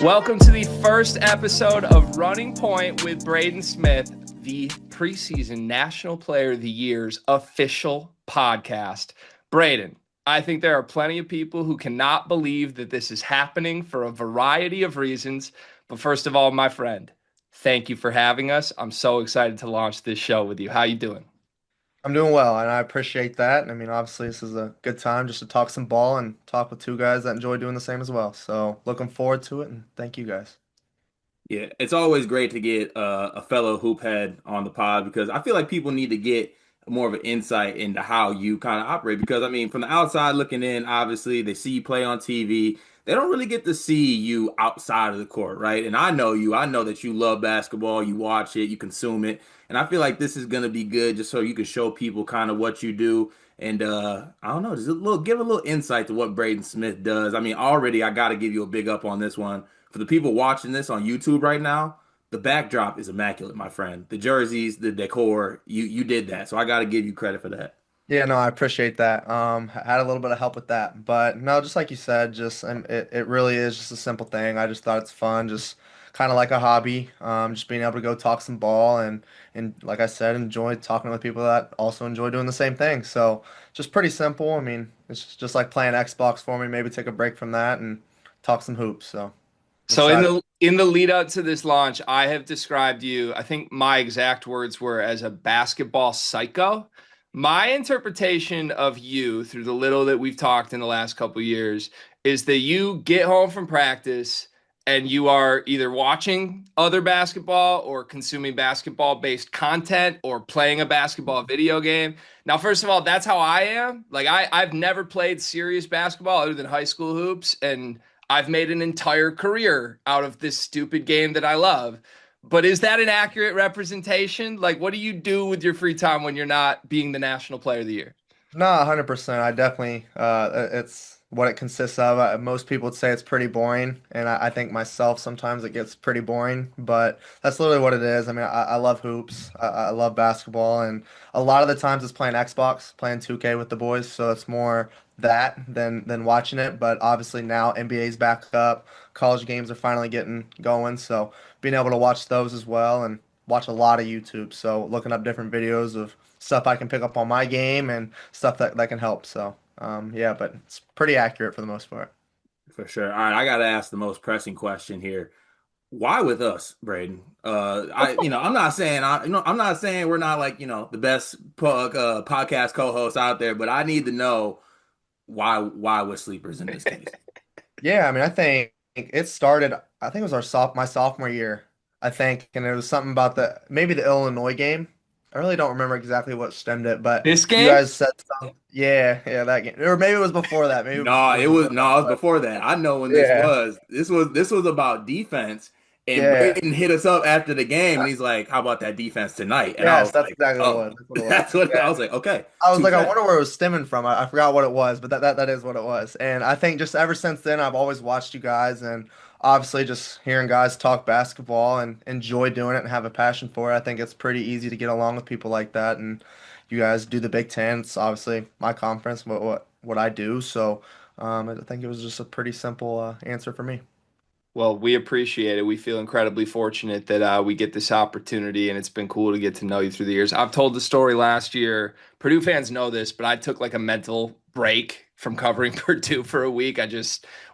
Welcome to the first episode of Running Point with Braden Smith, the preseason National Player of the Year's official podcast. Braden, I think there are plenty of people who cannot believe that this is happening for a variety of reasons. But first of all, my friend, thank you for having us. I'm so excited to launch this show with you. How you doing? I'm doing well, and I appreciate that. I mean, obviously, this is a good time just to talk some ball and talk with two guys that enjoy doing the same as well. So, looking forward to it, and thank you guys. Yeah, it's always great to get a fellow hoop head on the pod because I feel like people need to get more of an insight into how you kind of operate. Because I mean, from the outside looking in, obviously they see you play on TV. They don't really get to see you outside of the court, right? And I know you. I know that you love basketball. You watch it, you consume it, and I feel like this is gonna be good just so you can show people kind of what you do. And I don't know, just give a little insight to what Braden Smith does. I mean, already I got to give you a big up on this one for the people watching this on YouTube right now, the backdrop is immaculate, my friend. The jerseys, the decor, you did that. So I got to give you credit for that. Yeah, no, I appreciate that. Had a little bit of help with that, but no, just like you said, just it really is just a simple thing. I just thought it's fun, just kind of like a hobby. Just being able to go talk some ball and like I said, enjoy talking with people that also enjoy doing the same thing. So just pretty simple. I mean, it's just like playing Xbox for me. Maybe take a break from that and talk some hoops. So I'm So in excited. the lead up to this launch, I have described you, I think my exact words were as a basketball psycho. My interpretation of you through the little that we've talked in the last couple of years is that you get home from practice and you are either watching other basketball or consuming basketball based content or playing a basketball video game. Now, first of all, that's how I am. Like I've never played serious basketball other than high school hoops, and I've made an entire career out of this stupid game that I love. But is that an accurate representation? Like, what do you do with your free time when you're not being the National Player of the Year? No, 100%. I definitely, it's what it consists of. Most people would say it's pretty boring, and I think myself sometimes it gets pretty boring, but that's literally what it is. I mean, I love hoops, I love basketball, and a lot of the times it's playing Xbox, playing 2K with the boys, so it's more that than watching it. But obviously now NBA's back up, college games are finally getting going, so being able to watch those as well and watch a lot of YouTube. So looking up different videos of stuff I can pick up on my game and stuff that can help. So yeah, but it's pretty accurate for the most part. For sure. All right, I got to ask the most pressing question here. Why with us, Braden? I'm not saying I'm not saying we're not like, the best podcast co-hosts out there, but I need to know why we're sleepers in this case. Yeah, I mean, I think it started. I think it was my sophomore year. I think, and it was something about the maybe the Illinois game. I really don't remember exactly what stemmed it, but This you game? guys said something. Yeah, yeah, that game, or maybe it was before that. Maybe it was before that. No, it was But before that. I know when this yeah, was. This was about defense. And yeah, Braden hit us up after the game and he's like, "How about that defense tonight?" And I yes, was that's like, exactly what it "Oh, was. That's what it was. that's what I Yeah. was like, okay, I was like, touche." I wonder where it was stemming from. I forgot what it was, but that is what it was. And I think just ever since then, I've always watched you guys, and obviously just hearing guys talk basketball and enjoy doing it and have a passion for it. I think it's pretty easy to get along with people like that. And you guys do the Big Ten. It's obviously my conference, what I do. So I think it was just a pretty simple answer for me. Well, we appreciate it. We feel incredibly fortunate that we get this opportunity, and it's been cool to get to know you through the years. I've told the story last year. Purdue fans know this, but I took like a mental break from covering Purdue for a week.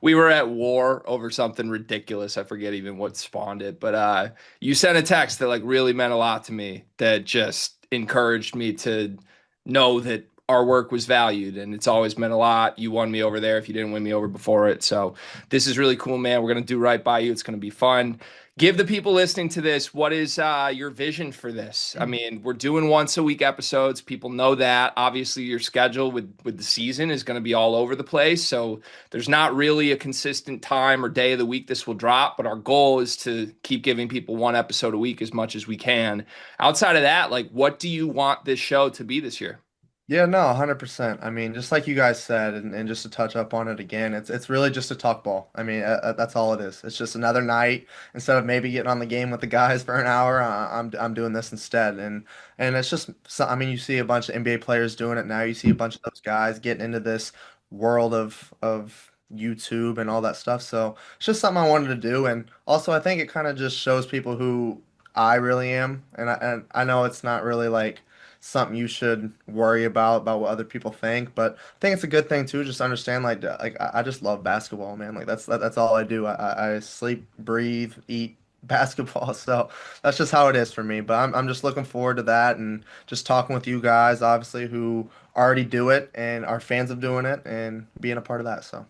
We were at war over something ridiculous. I forget even what spawned it, but you sent a text that like really meant a lot to me that just encouraged me to know that our work was valued, and it's always meant a lot. You won me over there if you didn't win me over before it. So this is really cool, man. We're going to do right by you. It's going to be fun. Give the people listening to this, what is your vision for this? I mean, we're doing once a week episodes. People know that. Obviously, your schedule with the season is going to be all over the place. So there's not really a consistent time or day of the week this will drop. But our goal is to keep giving people one episode a week as much as we can. Outside of that, like, what do you want this show to be this year? Yeah, no, 100%. I mean, just like you guys said, and just to touch up on it again, it's really just a talk ball. I mean, that's all it is. It's just another night. Instead of maybe getting on the game with the guys for an hour, I'm doing this instead. And it's just, I mean, you see a bunch of NBA players doing it now. You see a bunch of those guys getting into this world of YouTube and all that stuff. So it's just something I wanted to do. And also, I think it kind of just shows people who I really am. And I know it's not really like something you should worry about what other people think, but I think it's a good thing too. Just understand like I just love basketball, man. Like that's all I do. I sleep, breathe, eat basketball. So that's just how it is for me. But I'm just looking forward to that and just talking with you guys, obviously, who already do it and are fans of doing it and being a part of that. So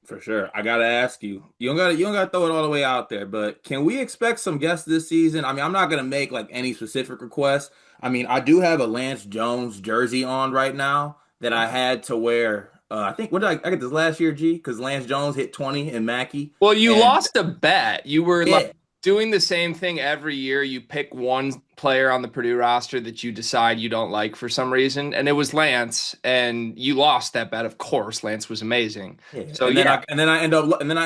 For sure. I gotta ask you. You don't gotta throw it all the way out there, but can we expect some guests this season? I mean, I'm not gonna make like any specific requests. I mean, I do have a Lance Jones jersey on right now that I had to wear. I think what did I get this last year, G? Because Lance Jones hit 20 in Mackey. Well, you And lost a bet. You were like yeah, doing the same thing every year. You pick one player on the Purdue roster that you decide you don't like for some reason, and it was Lance, and you lost that bet. Of course, Lance was amazing. yeah. So And then yeah, I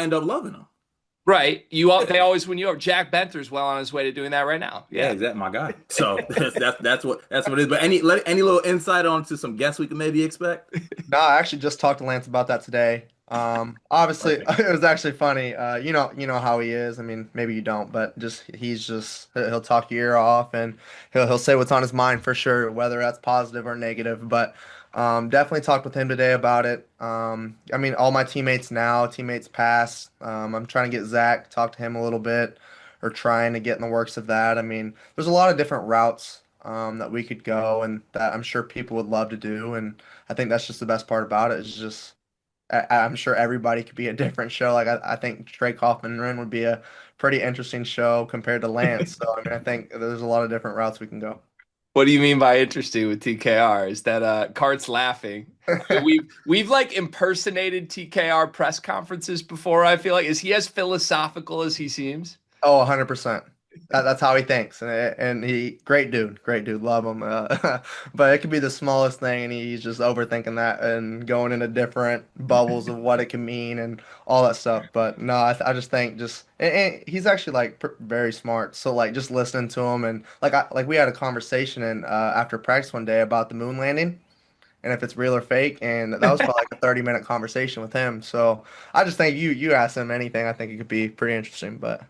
end up loving him. right. They always win you over. Jack Benter's well on his way to doing that right now. Yeah, Yeah. exactly, my guy. So that's what it is. But any little insight onto some guests we can maybe expect? no, I actually just talked to Lance about that today. Obviously, Perfect. it was actually funny. You know how he is. I mean, maybe you don't, but he'll talk your ear off and he'll say what's on his mind for sure, whether that's positive or negative. But definitely talked with him today about it. I mean, all my teammates now, teammates past. I'm trying to get Zach, talk to him a little bit, or trying to get in the works of that. I mean, there's a lot of different routes that we could go, and that I'm sure people would love to do. And I think that's just the best part about it. Is just I'm sure everybody could be a different show. Like I think Trey Kaufman Ren would be a pretty interesting show compared to Lance. So I mean, I think there's a lot of different routes we can go. What do you mean by interesting with TKR? Is that Cart's laughing? I mean, we've like impersonated TKR press conferences before. I feel like is he as philosophical as he seems? Oh, 100%. That's how he thinks, and he great dude, love him. But it could be the smallest thing, and he's just overthinking that and going into different bubbles of what it can mean and all that stuff. But no, I just think and he's actually like very smart. So like just listening to him and like we had a conversation and after practice one day about the moon landing and if it's real or fake, and that was probably like a 30-minute conversation with him. So I just think you ask him anything, I think it could be pretty interesting. But.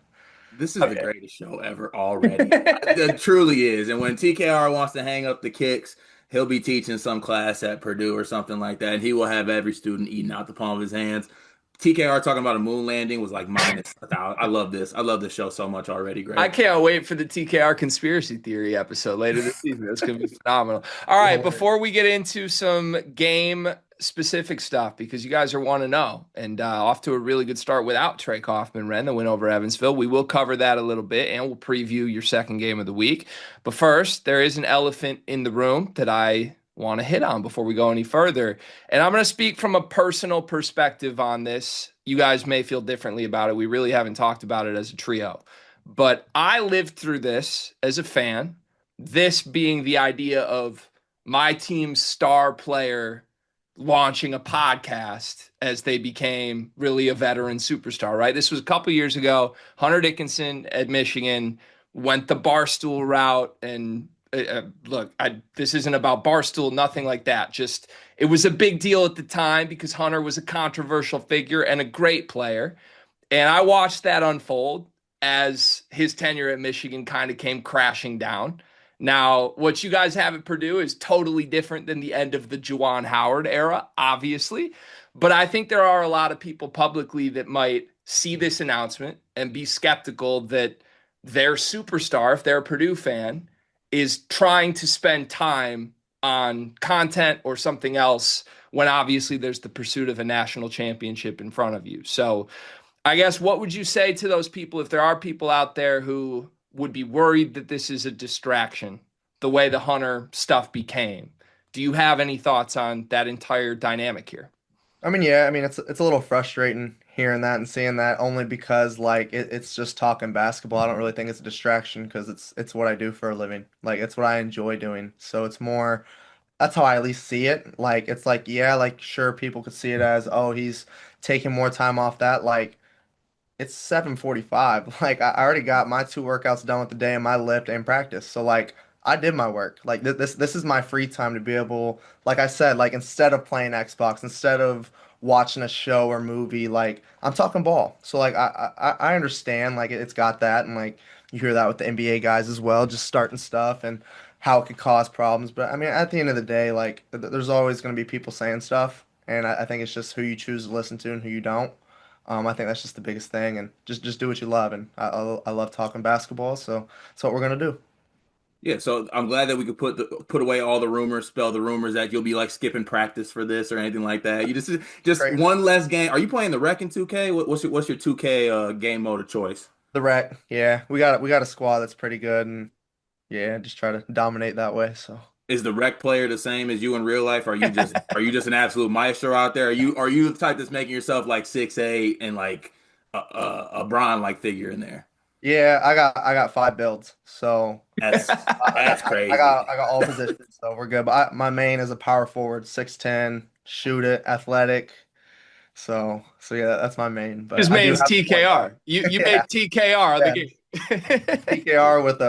This is the greatest show ever already. It truly is. And when TKR wants to hang up the kicks, he'll be teaching some class at Purdue or something like that, and he will have every student eating out the palm of his hands. TKR talking about a moon landing was like minus 1,000. I love this. I love this show so much already. I Great. can't wait for the TKR conspiracy theory episode later this season. That's going to be phenomenal. All right, Yeah. before we get into some game specific stuff, because you guys are want to know, and off to a really good start without Trey Kaufman Ren, the win over Evansville. We will cover that a little bit, and we'll preview your second game of the week. But first, there is an elephant in the room that I want to hit on before we go any further. And I'm going to speak from a personal perspective on this. You guys may feel differently about it. We really haven't talked about it as a trio. But I lived through this as a fan, this being the idea of my team's star player launching a podcast as they became really a veteran superstar, right? This was a couple years ago. Hunter Dickinson at Michigan went the Barstool route. And look, this isn't about Barstool, nothing like that. Just it was a big deal at the time because Hunter was a controversial figure and a great player. And I watched that unfold as his tenure at Michigan kind of came crashing down. Now, what you guys have at Purdue is totally different than the end of the Juwan Howard era, obviously. But I think there are a lot of people publicly that might see this announcement and be skeptical that their superstar, if they're a Purdue fan, is trying to spend time on content or something else when obviously there's the pursuit of a national championship in front of you. So, I guess what would you say to those people if there are people out there who would be worried that this is a distraction, the way the Hunter stuff became? Do you have any thoughts on that entire dynamic here? I mean, yeah, I mean it's a little frustrating hearing that and seeing that only because like it's just talking basketball. I don't really think it's a distraction because it's what I do for a living. Like it's what I enjoy doing. So it's more that's how I at least see it. Like it's like yeah, like sure people could see it as oh he's taking more time off that. Like it's 7:45. Like I already got my two workouts done with the day and my lift and practice. So like I did my work. Like this is my free time to be able, like I said, like instead of playing Xbox, instead of watching a show or movie, like I'm talking ball. So like I understand like it's got that, and like you hear that with the NBA guys as well, just starting stuff and how it could cause problems. But I mean, at the end of the day, like there's always going to be people saying stuff, and I think it's just who you choose to listen to and who you don't. I think that's just the biggest thing, and just do what you love. And I love talking basketball, so that's what we're gonna do. Yeah, so I'm glad that we could put away all the rumors, spell the rumors that you'll be like skipping practice for this or anything like that. You just Crazy. one less game. Are you playing the Rec in 2K? What's your 2K game mode of choice? The Rec, yeah, we got a squad that's pretty good, and yeah, just try to dominate that way. So Is the Rec player the same as you in real life? Are you just an absolute maestro out there? Are you the type that's making yourself like 6'8" and like a Bron like figure in there? yeah, I got 5 builds, so That's that's I crazy. got all positions, so we're good. But my main is a power forward, 6'10", shoot it, athletic. So yeah, that's my main. But His I do main's have the point guard. TKR. You Yeah, made TKR on the yeah, game. PKR with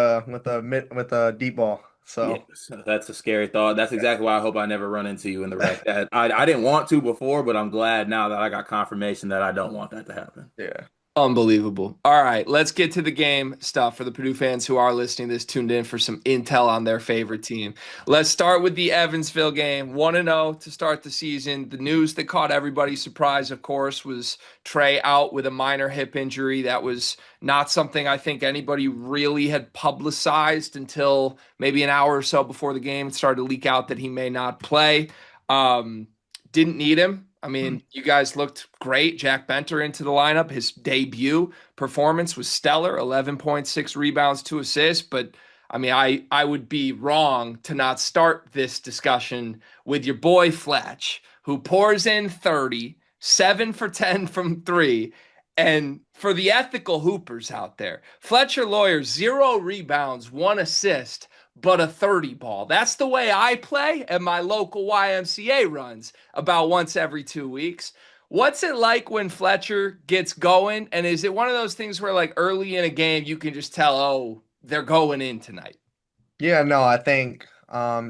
a deep ball. Yeah, So so that's a scary thought. That's yeah. exactly why I hope I never run into you in the Rec. That I didn't want to before, but I'm glad now that I got confirmation that I don't want that to happen. Yeah. Unbelievable. All right, let's get to the game stuff for the Purdue fans who are listening to this, tuned in for some intel on their favorite team. Let's start with the Evansville game. 1-0 to start the season. The news that caught everybody's surprise, of course, was Trey out with a minor hip injury. That was not something I think anybody really had publicized until maybe an hour or so before the game. It started to leak out that he may not play. Um, didn't need him. I mean, you guys looked great. Jack Benter into the lineup. His debut performance was stellar, 11.6 rebounds, 2 assists. But I mean, I would be wrong to not start this discussion with your boy Fletch, who pours in 30, 7 for 10 from three. And for the ethical hoopers out there, Fletcher Loyer, 0 rebounds, 1 assist, but a 30 ball. That's the way I play at my local YMCA runs about once every 2 weeks. What's it like when Fletcher gets going? And is it one of those things where, like, early in a game, you can just tell, oh, they're going in tonight? Yeah, no, I think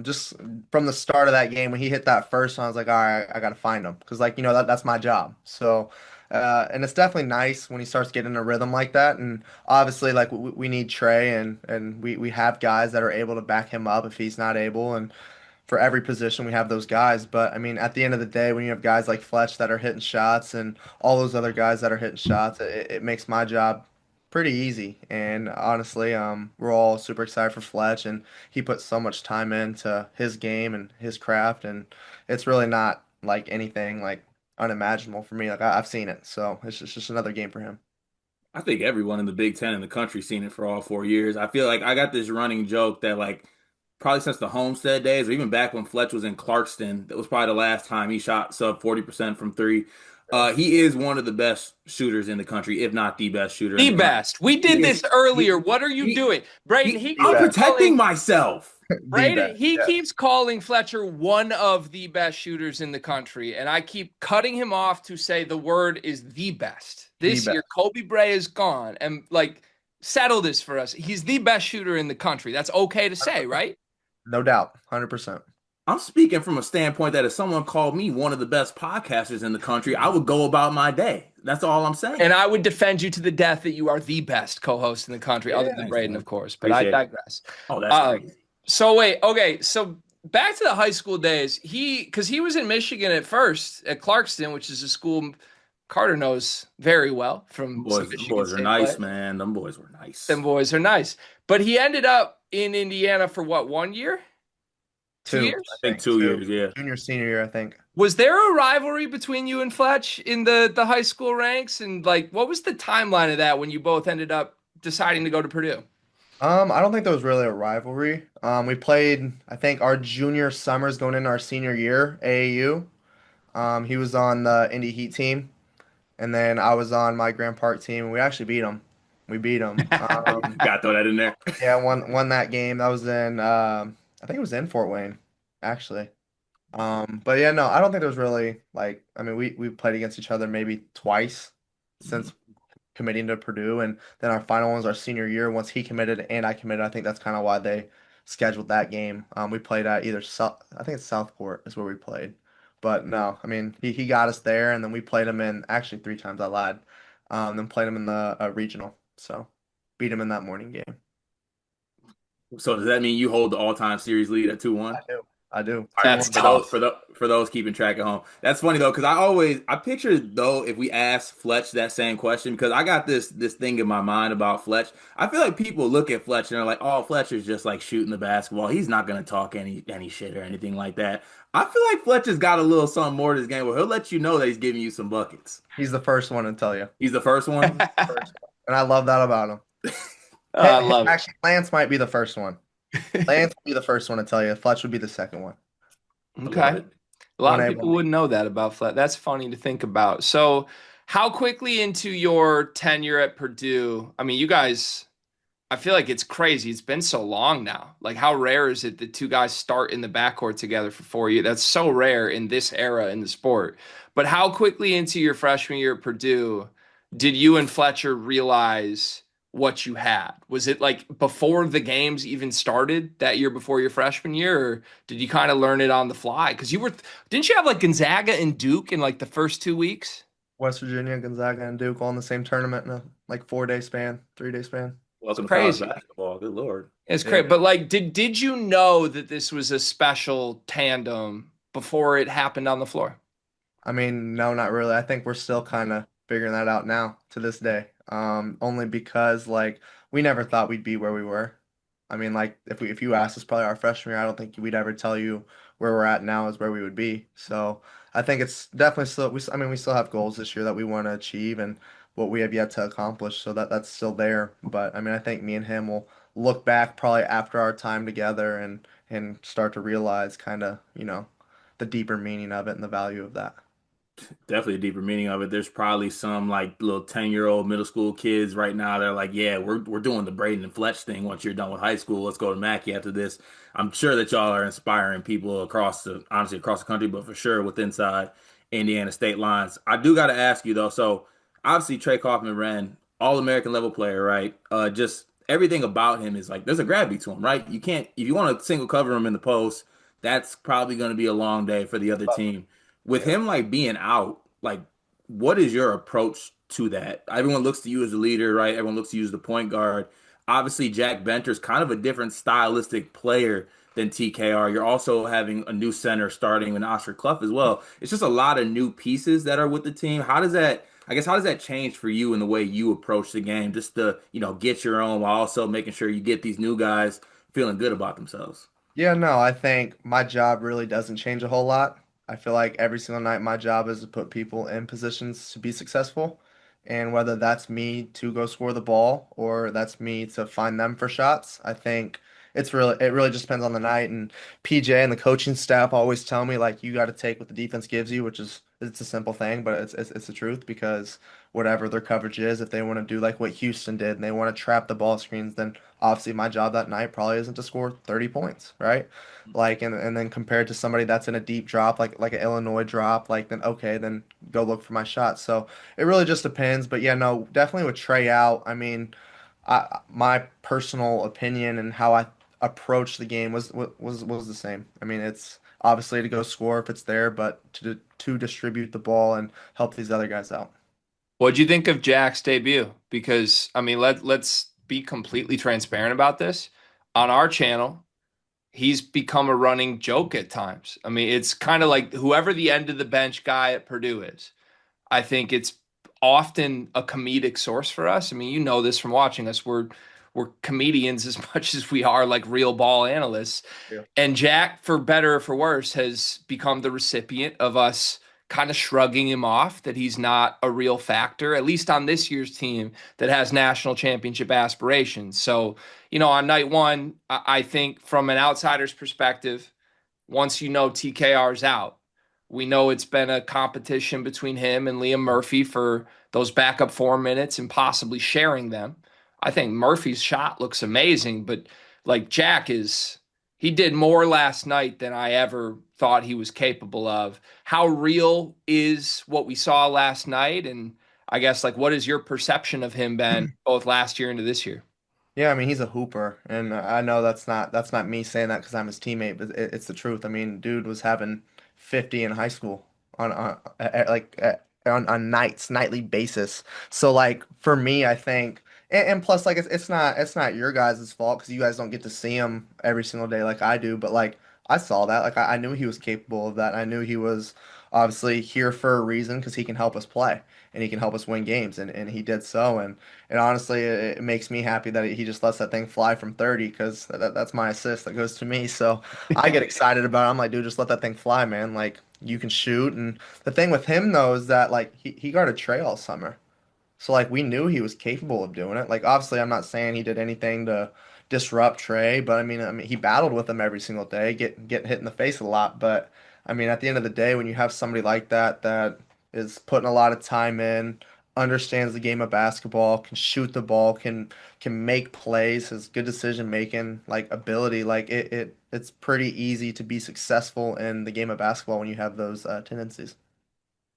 just from the start of that game when he hit that first one, I was like, all right, I gotta find him because like that's my job. So and it's definitely nice when he starts getting a rhythm like that. And obviously, like we need Trey and we have guys that are able to back him up if he's not able. And for every position we have those guys. But I mean, at the end of the day, when you have guys like Fletch that are hitting shots and all those other guys that are hitting shots, it makes my job pretty easy. And honestly, we're all super excited for Fletch, and he put so much time into his game and his craft, and it's really not like anything like unimaginable for me. Like I've seen it, so it's just another game for him. I think everyone in the Big Ten in the country seen it for all 4 years. I feel like I got this running joke that like probably since the Homestead days, or even back when Fletch was in Clarkston, that was probably the last time he shot sub 40% from three. He is one of the best shooters in the country, if not the best shooter in The the country. best. We He did is this earlier. he What are you he doing? Braden, he. he The I'm keeps best, protecting calling myself. the Braden, best. he Yeah, keeps calling Fletcher one of the best shooters in the country, and I keep cutting him off to say the word is the best. the This year, best. Kobe Bray is gone, and like, settle this for us. He's the best shooter in the country. That's okay to say, 100%. right? No doubt, 100%. I'm speaking from a standpoint that if someone called me one of the best podcasters in the country, I would go about my day. That's all I'm And saying. I would defend you to the death that you are the best co-host in the country, other Yeah, than Thanks, Braden, man. of course. But I Appreciate it. digress. Oh, that's Uh, crazy. so wait, okay, so back to the high school days. Because he was in Michigan at first at Clarkston, which is a school Carter knows very well from some Them Michigan boys are State play. nice, man. Them boys were Them nice. boys are nice. But he ended up in Indiana for what, 1 year? two two, I years? I think think 2 years, two. yeah. Junior, senior year, I think. Was there a rivalry between you and Fletch in the high school ranks? And like, what was the timeline of that when you both ended up deciding to go to Purdue? I don't think there was really a rivalry. We played, I think, our junior summers going into our senior year, AAU. He was on the Indy Heat team, and then I was on my Grand Park team, and we actually beat him. We beat him. Gotta throw that in there. Yeah, won that game. That was in, I think it was in Fort Wayne, actually. But yeah, no, I don't think there was really like, I mean, we played against each other maybe twice since committing to Purdue, and then our final one was our senior year. Once he committed and I committed, I think that's kind of why they scheduled that game. We played at either South, I think it's Southport is where we played. But no, I mean he got us there, and then we played him in actually three times. I lied. Then played him in the regional. So beat him in that morning game. So does that mean you hold the all-time series lead at 2-1? I do. I do. All Two right, That's one. tough. for those keeping track at home. That's funny though, because I picture though if we ask Fletch that same question, because I got this thing in my mind about Fletch. I feel like people look at Fletch and they're like, oh, Fletcher's just like shooting the basketball. He's not gonna talk any shit or anything like that. I feel like Fletcher's got a little something more to this game where he'll let you know that he's giving you some buckets. He's the first one to tell you. He's the first one. He's the first one. And I love that about him. I love it. Actually, Lance might be the first one. Lance would be the first one to tell you. Fletch would be the second one. I love Okay. it. A lot of 1A, people 1B. wouldn't know that about Flat. That's funny to think about. So, how quickly into your tenure at Purdue? I mean, you guys, I feel like it's crazy. It's been so long now. Like, how rare is it that two guys start in the backcourt together for 4 years? That's so rare in this era in the sport. But how quickly into your freshman year at Purdue did you and Fletcher realize what you had? Was it like before the games even started that year before your freshman year, or did you kind of learn it on the fly? Because didn't you have like Gonzaga and Duke in like the first 2 weeks? West Virginia, Gonzaga, and Duke all in the same tournament in a like 4 day span, 3 day span. It's Welcome to college crazy. basketball. Good Lord. It's Yeah. crazy. But like, did you know that this was a special tandem before it happened on the floor? I mean, no, not really. I think we're still kind of figuring that out now to this day. Only because like we never thought we'd be where we were. I mean, like if you asked us probably our freshman year, I don't think we'd ever tell you where we're at now is where we would be. So I think it's definitely still I mean, we still have goals this year that we want to achieve and what we have yet to accomplish. So that's still there. But I mean, I think me and him will look back probably after our time together and start to realize kind of, the deeper meaning of it and the value of that. Definitely a deeper meaning of it. There's probably some like little 10-year-old middle school kids right now. They're like, yeah, we're doing the Braden and Fletch thing once you're done with high school. Let's go to Mackey after this. I'm sure that y'all are inspiring people honestly across the country, but for sure with inside Indiana state lines. I do got to ask you though. So obviously Trey Kaufman-Renn, all-American level player, right? Just everything about him is like there's a gravity to him, right? You can't if you want to single cover him in the post, that's probably going to be a long day for the other team with Yeah. him like being out, like what is your approach to that? Everyone looks to you as the leader, right? Everyone looks to you as the point guard. Obviously, Jack Benter's kind of a different stylistic player than TKR. You're also having a new center starting in Oscar Clough as well. It's just a lot of new pieces that are with the team. How does that change for you in the way you approach the game? Just to, get your own while also making sure you get these new guys feeling good about themselves. Yeah, no, I think my job really doesn't change a whole lot. I feel like every single night my job is to put people in positions to be successful. And whether that's me to go score the ball or that's me to find them for shots, I think it really just depends on the night. And PJ and the coaching staff always tell me like you got to take what the defense gives you, which is it's a simple thing, but it's the truth because whatever their coverage is, if they want to do like what Houston did and they want to trap the ball screens, then obviously my job that night probably isn't to score 30 points, right? Like and then compared to somebody that's in a deep drop like an Illinois drop, like then okay, then go look for my shot. So it really just depends. But yeah, no, definitely with Trey out, I mean, my personal opinion and how I approach the game was the same. I mean, it's obviously to go score if it's there, but to distribute the ball and help these other guys out. What'd you think of Jack's debut? Because I mean, let's be completely transparent about this. On our channel, he's become a running joke at times. I mean, it's kind of like whoever the end of the bench guy at Purdue is. I think it's often a comedic source for us. I mean, you know this from watching us. We're comedians as much as we are like real ball analysts. Yeah. And Jack, for better or for worse, has become the recipient of us kind of shrugging him off that he's not a real factor, at least on this year's team that has national championship aspirations. So, on night one, I think from an outsider's perspective, once TKR's out, we know it's been a competition between him and Liam Murphy for those backup 4 minutes and possibly sharing them. I think Murphy's shot looks amazing, but like he did more last night than I ever thought he was capable of. How real is what we saw last night? And I guess like what is your perception of him been both last year into this year? Yeah, I mean he's a hooper, and I know that's not me saying that because I'm his teammate, but it's the truth. I mean, dude was having 50 in high school on nightly basis. So like for me, I think, and plus like it's not your guys' fault because you guys don't get to see him every single day like I do. But like I saw that, like I knew he was capable of that. I knew he was obviously here for a reason because he can help us play and he can help us win games, and he did so. And honestly, it makes me happy that he just lets that thing fly from 30 because that's my assist that goes to me. So I get excited about it. I'm like, dude, just let that thing fly, man. Like you can shoot. And the thing with him though is that like he guarded Trey all summer. So like we knew he was capable of doing it. Like obviously I'm not saying he did anything to disrupt Trey, but I mean he battled with him every single day, getting hit in the face a lot. But I mean at the end of the day, when you have somebody like that that is putting a lot of time in, understands the game of basketball, can shoot the ball, can make plays, has good decision making like ability, like it's pretty easy to be successful in the game of basketball when you have those tendencies.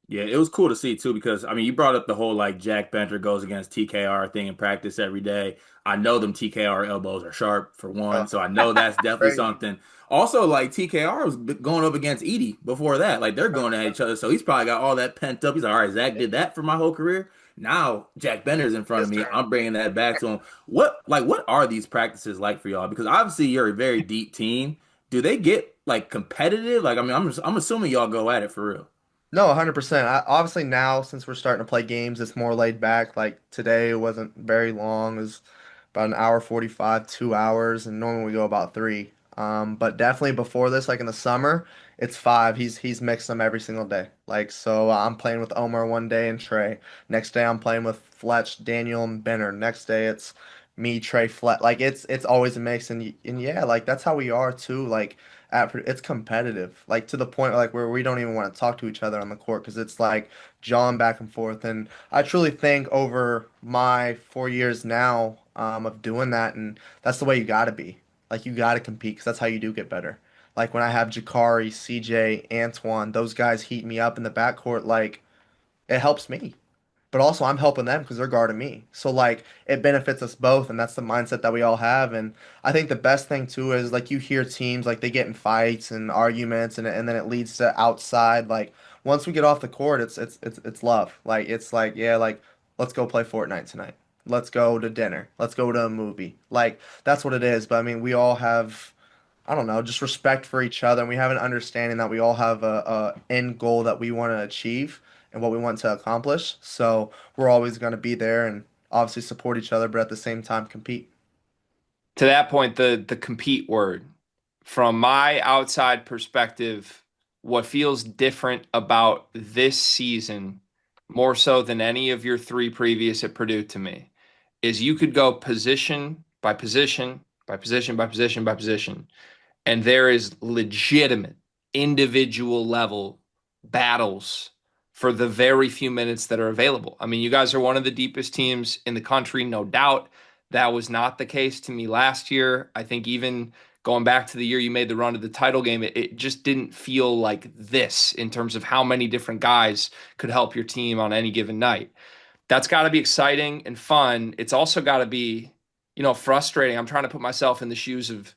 Yeah, it was cool to see too because I mean you brought up the whole like Jack Benter goes against TKR thing in practice every day. I know them TKR elbows are sharp for Uh, one, so I know that's definitely Crazy. something. Also, like TKR was going up against Edie before that. Like they're going at each other, so he's probably got all that pent up. He's like, all right, Zach did that for my whole career. Now Jack Benter's in front of His me. turn. I'm bringing that back to him. What are these practices like for y'all? Because obviously you're a very deep team. Do they get like competitive? Like I mean, I'm assuming y'all go at it for real. No, 100%. Obviously now since we're starting to play games, it's more laid back. Like today it wasn't very long. It was about an hour 45, 2 hours, and normally we go about three. But definitely before this, like in the summer, it's five. He's mixed them every single day. Like so I'm playing with Omar one day and Trey. Next day I'm playing with Fletch, Daniel, and Benner. Next day it's me, Trey, Flet. Like it's always a mix, and yeah, like that's how we are too. Like it's competitive, like to the point like where we don't even want to talk to each other on the court because it's like jawing back and forth. And I truly think over my 4 years now of doing that, and that's the way you got to be. Like you got to compete because that's how you do get better. Like when I have Jakari, CJ, Antoine, those guys heat me up in the backcourt, like it helps me, but also I'm helping them because they're guarding me. So like it benefits us both, and that's the mindset that we all have. And I think the best thing too is like you hear teams like they get in fights and arguments, and then it leads to outside. Like once we get off the court, it's love. Like it's like yeah, like let's go play Fortnite tonight. Let's go to dinner. Let's go to a movie. Like that's what it is. But I mean, we all have. I don't know, just respect for each other, and we have an understanding that we all have a end goal that we want to achieve and what we want to accomplish. So we're always going to be there and obviously support each other, but at the same time compete. To that point, the compete word, from my outside perspective, what feels different about this season, more so than any of your three previous at Purdue to me, is you could go position by position by position by position by position, and there is legitimate individual level battles for the very few minutes that are available. I mean, you guys are one of the deepest teams in the country, no doubt. That was not the case to me last year. I think even going back to the year you made the run to the title game, it just didn't feel like this in terms of how many different guys could help your team on any given night. That's got to be exciting and fun. It's also got to be, frustrating. I'm trying to put myself in the shoes of,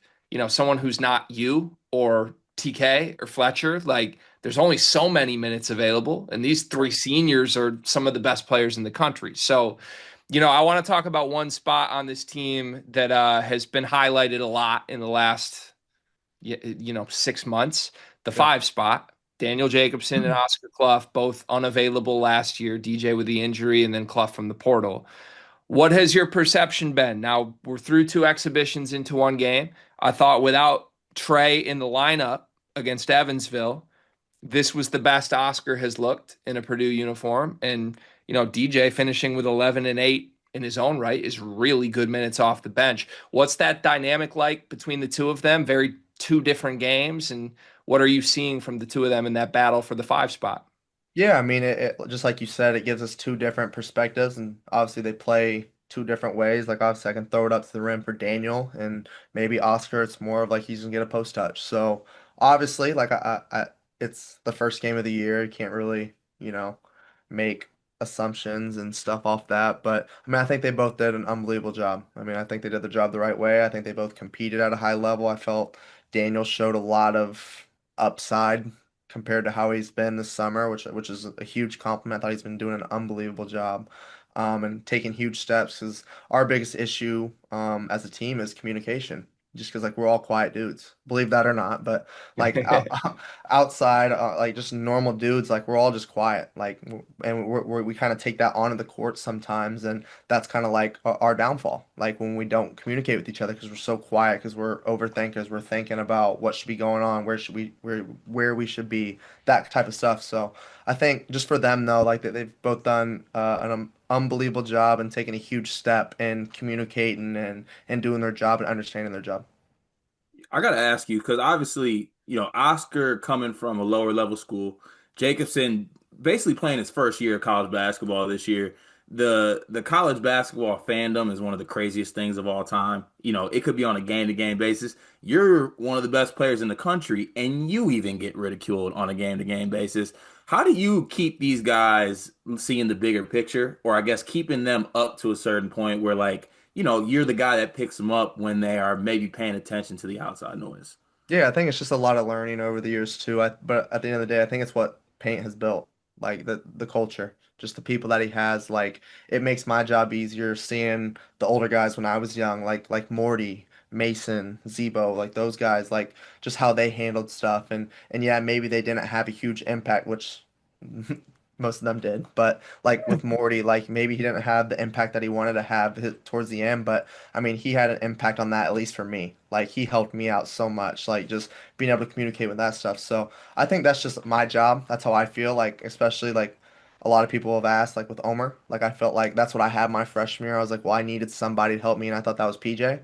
someone who's not you or TK or Fletcher. Like, there's only so many minutes available, and these three seniors are some of the best players in the country. So, I want to talk about one spot on this team that has been highlighted a lot in the last 6 months. The Yeah. five spot. Daniel Jacobson and Oscar Clough, both unavailable last year. DJ with the injury, and then Clough from the portal. What has your perception been? Now we're through two exhibitions into one game. I thought without Trey in the lineup against Evansville, this was the best Oscar has looked in a Purdue uniform. And, DJ finishing with 11 and 8 in his own right is really good minutes off the bench. What's that dynamic like between the two of them? Very two different games. And what are you seeing from the two of them in that battle for the five spot? Yeah, I mean, it just like you said, it gives us two different perspectives, and obviously they play two different ways. Like obviously, I can throw it up to the rim for Daniel, and maybe Oscar, it's more of like he's gonna get a post touch. So obviously, like it's the first game of the year. You can't really, make assumptions and stuff off that. But I mean, I think they both did an unbelievable job. I mean, I think they did the job the right way. I think they both competed at a high level. I felt Daniel showed a lot of upside compared to how he's been this summer, which is a huge compliment. I thought he's been doing an unbelievable job. And taking huge steps because our biggest issue as a team is communication. Just because like we're all quiet dudes, believe that or not, but like outside, like just normal dudes, like we're all just quiet, like, and we kind of take that onto the court sometimes, and that's kind of like our downfall. Like when we don't communicate with each other because we're so quiet, because we're overthinkers, we're thinking about what should be going on, where we should be, that type of stuff. So I think just for them though, like they've both done an unbelievable job and taking a huge step in communicating and doing their job and understanding their job. I gotta ask you because obviously, Oscar coming from a lower level school, Jacobson basically playing his first year of college basketball this year. The college basketball fandom is one of the craziest things of all time. It could be on a game to game basis. You're one of the best players in the country, and you even get ridiculed on a game to game basis. How do you keep these guys seeing the bigger picture, or I guess keeping them up to a certain point where like you're the guy that picks them up when they are maybe paying attention to the outside noise. Yeah, I think it's just a lot of learning over the years too. But at the end of the day, I think it's what Paint has built, like the culture, just the people that he has. Like it makes my job easier seeing the older guys when I was young, like Morty, Mason, Zebo, like those guys, like just how they handled stuff. And yeah, maybe they didn't have a huge impact, which most of them did. But like with Morty, like maybe he didn't have the impact that he wanted to have towards the end, but I mean, he had an impact on that, at least for me. Like he helped me out so much, like just being able to communicate with that stuff. So I think that's just my job. That's how I feel. Like especially like a lot of people have asked, like with Omar, like I felt like that's what I had my freshman year. I was like, well, I needed somebody to help me, and I thought that was PJ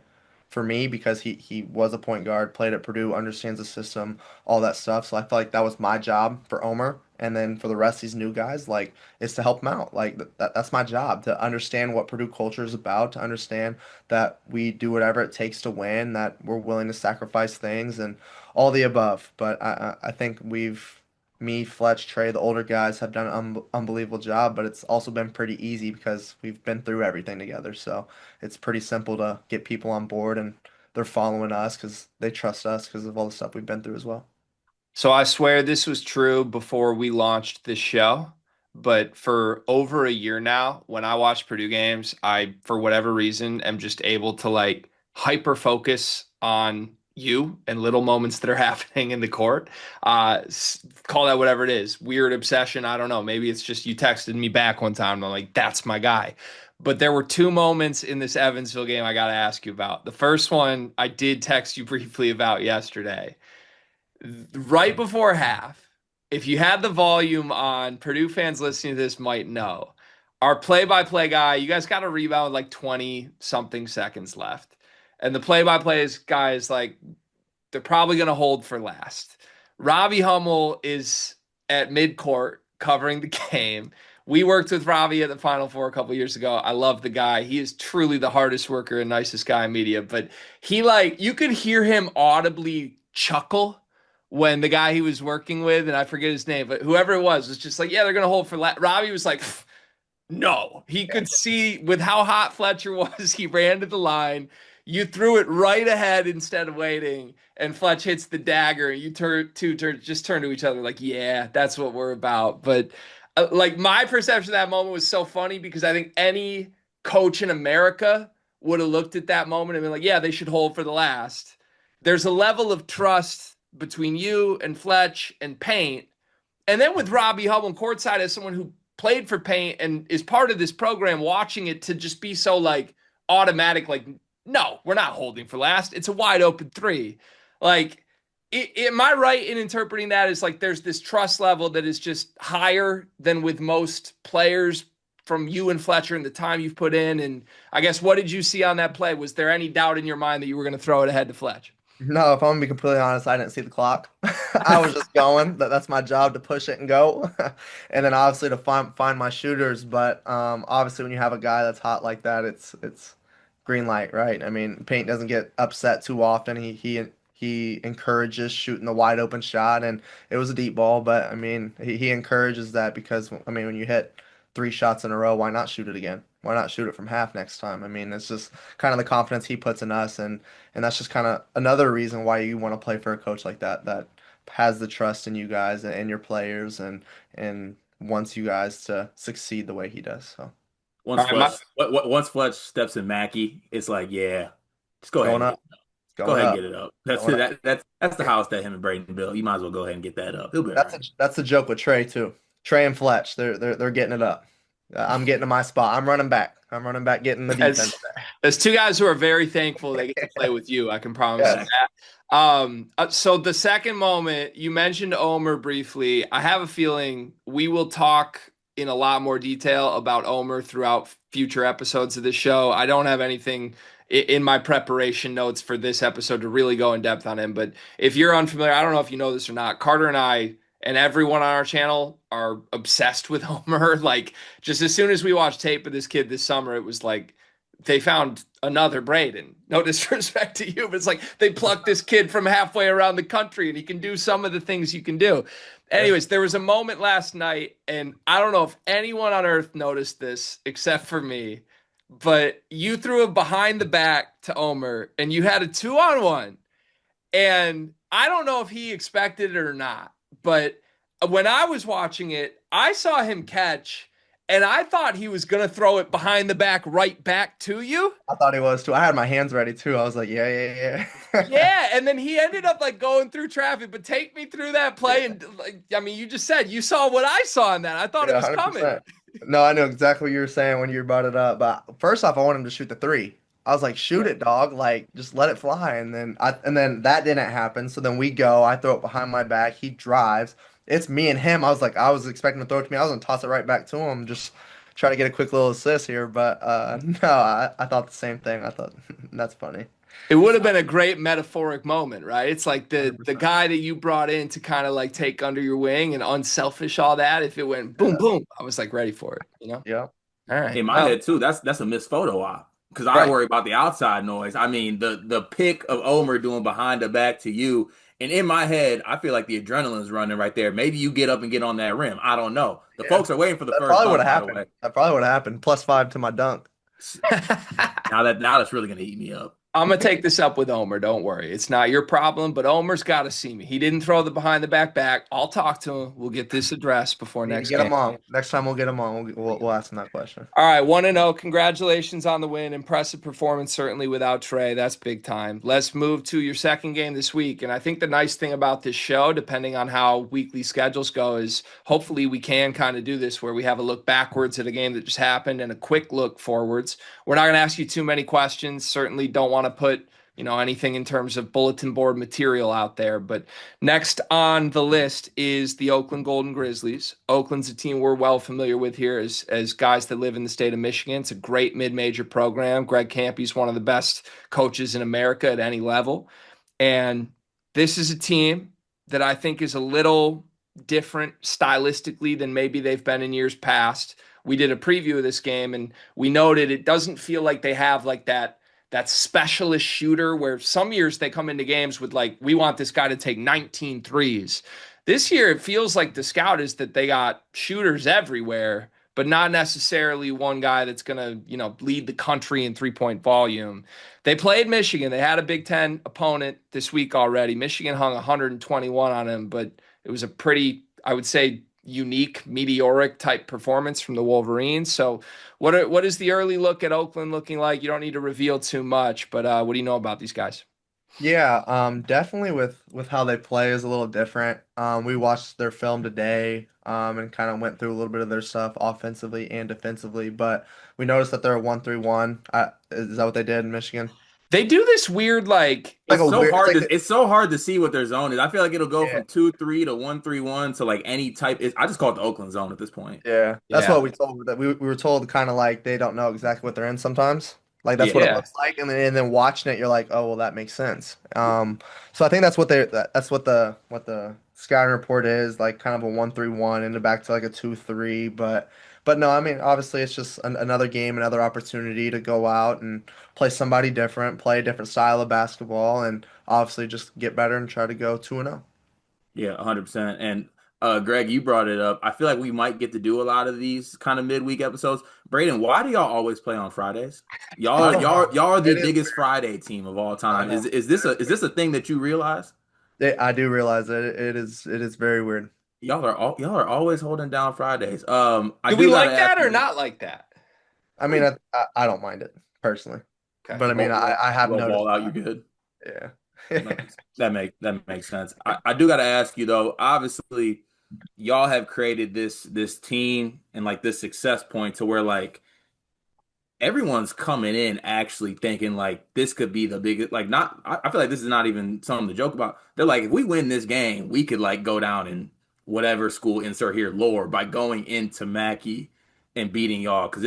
for me because he was a point guard, played at Purdue, understands the system, all that stuff. So I felt like that was my job for Omar. And then for the rest of these new guys, like, is to help them out. Like that's my job to understand what Purdue culture is about, to understand that we do whatever it takes to win, that we're willing to sacrifice things and all the above. But I think me, Fletch, Trey, the older guys have done an unbelievable job, but it's also been pretty easy because we've been through everything together. So it's pretty simple to get people on board and they're following us because they trust us because of all the stuff we've been through as well. So I swear this was true before we launched this show, but for over a year now, when I watch Purdue games, I, for whatever reason, am just able to like hyper focus on you and little moments that are happening in the court. Call that whatever it is, weird obsession. I don't know. Maybe it's just you texted me back one time and I'm like, that's my guy. But there were two moments in this Evansville game I got to ask you about. The first one I did text you briefly about yesterday right before half, if you had the volume on, Purdue fans listening to this might know. Our play-by-play guy, you guys got a rebound with like 20 something seconds left. And the play-by-play guy is like, they're probably going to hold for last. Robbie Hummel is at midcourt covering the game. We worked with Robbie at the Final Four a couple years ago. I love the guy. He is truly the hardest worker and nicest guy in media. But he like you could hear him audibly chuckle when the guy he was working with, and I forget his name, but whoever it was just like, yeah, they're gonna hold for Robbie was like, no, he could see with how hot Fletcher was. He ran to the line. You threw it right ahead instead of waiting, and Fletch hits the dagger. You just turn to each other like, yeah, that's what we're about. But like my perception of that moment was so funny because I think any coach in America would have looked at that moment and been like, yeah, they should hold for the last. There's a level of trust between you and Fletch and Paint, and then with Robbie Hubbell courtside as someone who played for Paint and is part of this program, watching it to just be so like automatic, like, no, we're not holding for last. It's a wide open three. Like, am I right in interpreting that as like there's this trust level that is just higher than with most players from you and Fletcher and the time you've put in? And I guess what did you see on that play? Was there any doubt in your mind that you were going to throw it ahead to Fletch? No, if I'm gonna be completely honest, I didn't see the clock. I was just going. That's my job to push it and go, and then obviously to find my shooters. But obviously when you have a guy that's hot like that, it's green light, right? I mean, Paint doesn't get upset too often. He encourages shooting the wide open shot, and it was a deep ball, but I mean he encourages that because I mean when you hit three shots in a row. Why not shoot it again? Why not shoot it from half next time? I mean, it's just kind of the confidence he puts in us, and that's just kind of another reason why you want to play for a coach like that that has the trust in you guys and your players and wants you guys to succeed the way he does. So All right, Once Fletch steps in Mackey, it's like, yeah, just go ahead going and up, get it up. Go going ahead and up, get it up. That's going up. that's the house that him and Braden built. You might as well go ahead and get that up. He'll be all right. That's the joke with Trey too. Trey and Fletch, they're getting it up. I'm getting to my spot. I'm running back. I'm running back, getting the defense as as two guys who are very thankful they get to play there. with you, I can promise you Yes. that. So the second moment you mentioned Omer briefly, I have a feeling we will talk in a lot more detail about Omer throughout future episodes of the show. I don't have anything in my preparation notes for this episode to really go in depth on him, but if you're unfamiliar, I don't know if you know this or not, Carter and I and everyone on our channel are obsessed with Homer. Like, just as soon as we watched tape of this kid this summer, it was like they found another Braden. No disrespect to you, but it's like they plucked this kid from halfway around the country and he can do some of the things you can do. Yeah. Anyways, there was a moment last night, and I don't know if anyone on earth noticed this except for me, but you threw a behind the back to Omer and you had a 2-on-1. And I don't know if he expected it or not, but when I was watching it, I saw him catch, and I thought he was going to throw it behind the back right back to you. I thought he was too. I had my hands ready too. I was like, yeah, yeah, yeah. Yeah, and then he ended up like going through traffic. But take me through that play, and like, I mean, you just said you saw what I saw in that. I thought it Yeah, was coming. 100%. No, I knew exactly what you were saying when you brought it up. But first off, I want him to shoot the three. I was like, shoot it, dog. Like, just let it fly. And then that didn't happen. So then we go. I throw it behind my back. He drives. It's me and him. I was expecting to throw it to me. I was gonna toss it right back to him. Just try to get a quick little assist here. But no, I thought the same thing. I thought that's funny. It would have been a great metaphoric moment, right? It's like the 100%. guy that you brought in to kind of like take under your wing and unselfish all that. If it went boom, Yeah. boom, I was like ready for it. Yeah. All right. In my Well, head too, that's a missed photo op because I right. worry about the outside noise. I mean, the pick of Omer doing behind the back to you, and in my head, I feel like the adrenaline's running right there. Maybe you get up and get on that rim. I don't know. The Yeah. folks are waiting for the That first probably would dunk, have by the happened. way. That probably would have happened. +5 to my dunk. Now that's really gonna eat me up. I'm gonna take this up with Omer. Don't worry, it's not your problem. But Omer's got to see me. He didn't throw the behind the back. I'll talk to him. We'll get this addressed before We need to next get game. him on. Next time we'll get him on. We'll ask him that question. All right, 1-0. Congratulations on the win. Impressive performance, certainly without Trey. That's big time. Let's move to your second game this week. And I think the nice thing about this show, depending on how weekly schedules go, is hopefully we can kind of do this where we have a look backwards at a game that just happened and a quick look forwards. We're not going to ask you too many questions. Certainly don't want to put anything in terms of bulletin board material out there. But next on the list is the Oakland Golden Grizzlies. Oakland's a team we're well familiar with here as guys that live in the state of Michigan. It's a great mid-major program. Greg Campy's one of the best coaches in America at any level. And this is a team that I think is a little different stylistically than maybe they've been in years past. We did a preview of this game and we noted it doesn't feel like they have like that specialist shooter where some years they come into games with like, we want this guy to take 19 threes. This year, it feels like the scout is that they got shooters everywhere, but not necessarily one guy that's going to, lead the country in 3-point volume. They played Michigan. They had a Big Ten opponent this week already. Michigan hung 121 on him, but it was a pretty, I would say, unique, meteoric type performance from the Wolverines. So what is the early look at Oakland looking like? You don't need to reveal too much, but what do you know about these guys? Yeah, definitely with how they play is a little different. We watched their film today, and kind of went through a little bit of their stuff offensively and defensively, but we noticed that they're a 1-3-1. Is that what they did in Michigan? They do this weird like Like a weird, it's like It's so hard to see what their zone is. I feel like it'll go yeah, from 2-3 to 1-3-1 to like any type. I just call it the Oakland zone at this point. yeah. That's yeah. what we told that we were told kind of like they don't know exactly what they're in sometimes. Like that's what it Yeah. Yeah. looks like, and then watching it, you're like, oh well, that makes sense. So I think that's what the scouting report is like, kind of a 1-3-1 and back to like a 2-3. But no, I mean obviously it's just another game, another opportunity to go out and play somebody different, play a different style of basketball, and obviously just get better and try to go 2-0. Yeah, 100%. And Greg, you brought it up. I feel like we might get to do a lot of these kind of midweek episodes. Braden, why do y'all always play on Fridays? I don't know. Y'all are the It is biggest weird. Friday team of all I time. know. Is this a thing that you realize? I do realize that it is very weird. Y'all are always holding down Fridays. I Do we do gotta like ask that or you. not like that? I mean, I don't mind it personally, Okay. but I mean, I You have go ball noticed out, you that. good. Yeah. That makes sense. I do got to ask you though. Obviously, y'all have created this team and like this success point to where like everyone's coming in actually thinking like this could be the biggest. Like not, I feel like this is not even something to joke about. They're like, if we win this game, we could like go down in whatever school insert here lore by going into Mackey and beating y'all because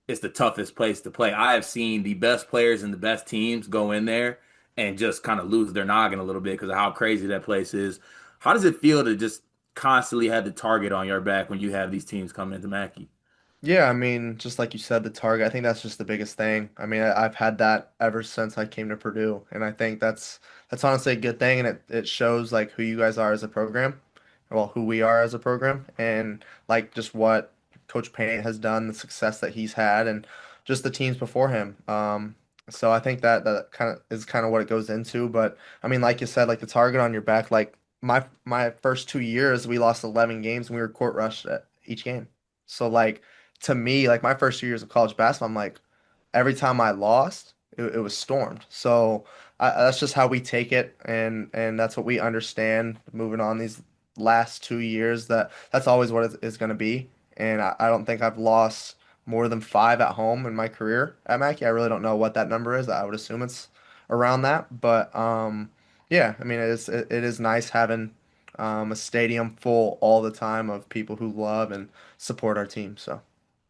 it's the toughest place to play. I have seen the best players and the best teams go in there and just kind of lose their noggin a little bit because of how crazy that place is. How does it feel to just constantly have the target on your back when you have these teams come into Mackey? Yeah, I mean, just like you said, the target, I think that's just the biggest thing. I mean, I've had that ever since I came to Purdue, and I think that's honestly a good thing, and it shows like who you guys are as a program, well, who we are as a program, and like just what Coach Payne has done, the success that he's had, and just the teams before him. So I think that kind of what it goes into. But I mean, like you said, like the target on your back, like my first 2 years, we lost 11 games and we were court rushed at each game. So like to me, like my first 2 years of college basketball, I'm like, every time I lost, it was stormed. So that's just how we take it, and that's what we understand moving on these last 2 years. That's always what it's going to be. And I don't think I've lost more than five at home in my career at Mackey. I really don't know what that number is. I would assume it's around that. But yeah, I mean, it is nice having a stadium full all the time of people who love and support our team. So.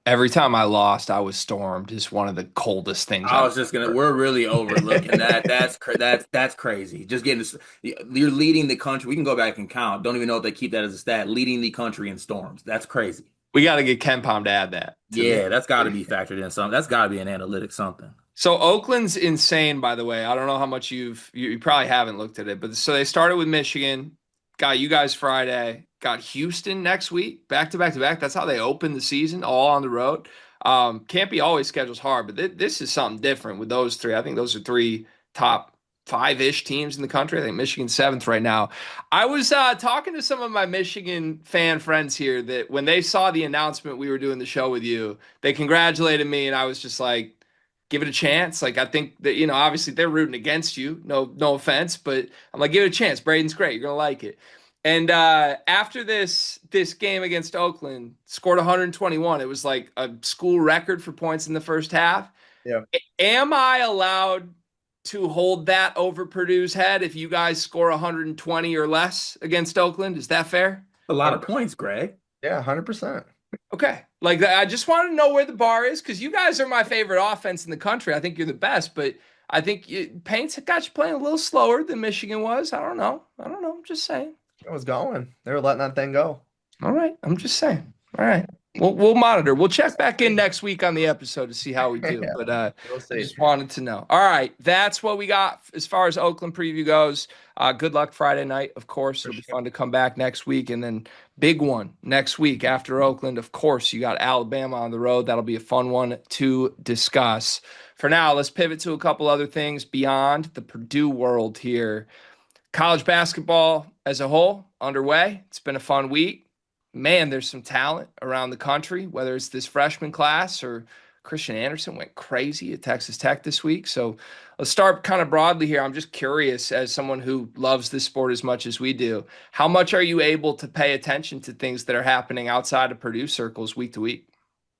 Every time I lost, I was stormed is one of the coldest things I I've was just gonna. ever. We're really overlooking that. That's crazy. Just getting this. You're leading the country. We can go back and count. Don't even know if they keep that as a stat. Leading the country in storms. That's crazy. We got to get Ken Palm to add that to the. Yeah, that's got to be factored in. Something. That's got to be an analytic something. So Oakland's insane, by the way. I don't know how much you probably haven't looked at it, but so they started with Michigan, got you guys Friday, got Houston next week, back to back to back. That's how they opened the season, all on the road. Can't be always schedules hard, but this is something different with those three. I think those are three top five-ish teams in the country. I think Michigan's seventh right now. I was talking to some of my Michigan fan friends here that when they saw the announcement we were doing the show with you, they congratulated me, and I was just like, give it a chance. Like I think that obviously they're rooting against you. No offense, but I'm like, give it a chance. Braden's great. You're gonna like it. And after this game against Oakland, scored 121. It was like a school record for points in the first half. Yeah. Am I allowed to hold that over Purdue's head if you guys score 120 or less against Oakland? Is that fair? A lot of 100%. points, Greg. Yeah, 100%. Okay. Like I just wanted to know where the bar is because you guys are my favorite offense in the country. I think you're the best, but I think Paint's got you playing a little slower than Michigan was. I don't know. I don't know. I'm just saying. It was going. They were letting that thing go. All right. I'm just saying. All right. We'll monitor. We'll check back in next week on the episode to see how we do. Yeah, But we'll I see. just wanted to know. All right. That's what we got as far as Oakland preview goes. Good luck Friday night. Of course, For it'll be sure. fun to come back next week. And then big one next week after Oakland. Of course, you got Alabama on the road. That'll be a fun one to discuss. For now, let's pivot to a couple other things beyond the Purdue world here. College basketball as a whole underway. It's been a fun week. Man, there's some talent around the country, whether it's this freshman class or Christian Anderson went crazy at Texas Tech this week. So let's start kind of broadly here. I'm just curious, as someone who loves this sport as much as we do, how much are you able to pay attention to things that are happening outside of Purdue circles week to week?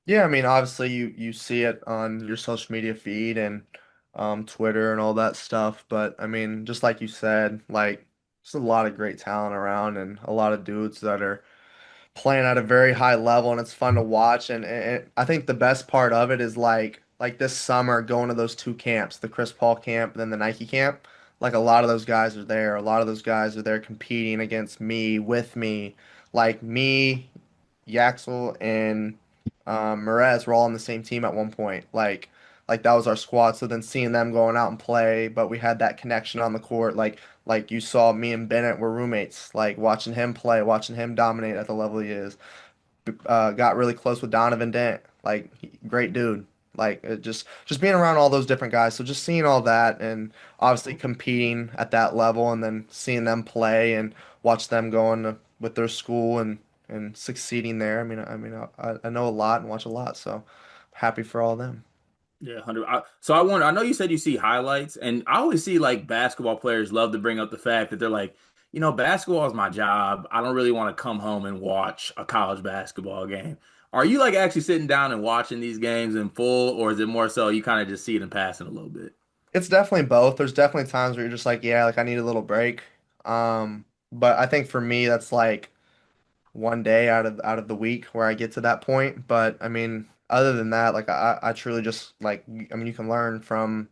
Yeah, I mean, obviously you see it on your social media feed and Twitter and all that stuff. But I mean, just like you said, like there's a lot of great talent around and a lot of dudes that are playing at a very high level, and it's fun to watch. And I think the best part of it is like this summer going to those two camps, the Chris Paul camp and then the Nike camp. Like a lot of those guys are there. A lot of those guys are there competing against me, with me. Like me, Yaxel, and Merez were all on the same team at one point. Like that was our squad. So then seeing them going out and play, but we had that connection on the court. Like like you saw me and Bennett were roommates, like watching him play, watching him dominate at the level he is. Got really close with Donovan Dent, like great dude. Like just being around all those different guys. So just seeing all that and obviously competing at that level and then seeing them play and watch them going with their school and succeeding there. I know a lot and watch a lot, so happy for all of them. Yeah, 100. So I wonder, I know you said you see highlights, and I always see like basketball players love to bring up the fact that they're like, basketball is my job. I don't really want to come home and watch a college basketball game. Are you like actually sitting down and watching these games in full, or is it more so you kind of just see it in passing a little bit? It's definitely both. There's definitely times where you're just like, yeah, like I need a little break. But I think for me, that's like one day out of the week where I get to that point. But I mean, other than that, like I truly just like I mean, you can learn from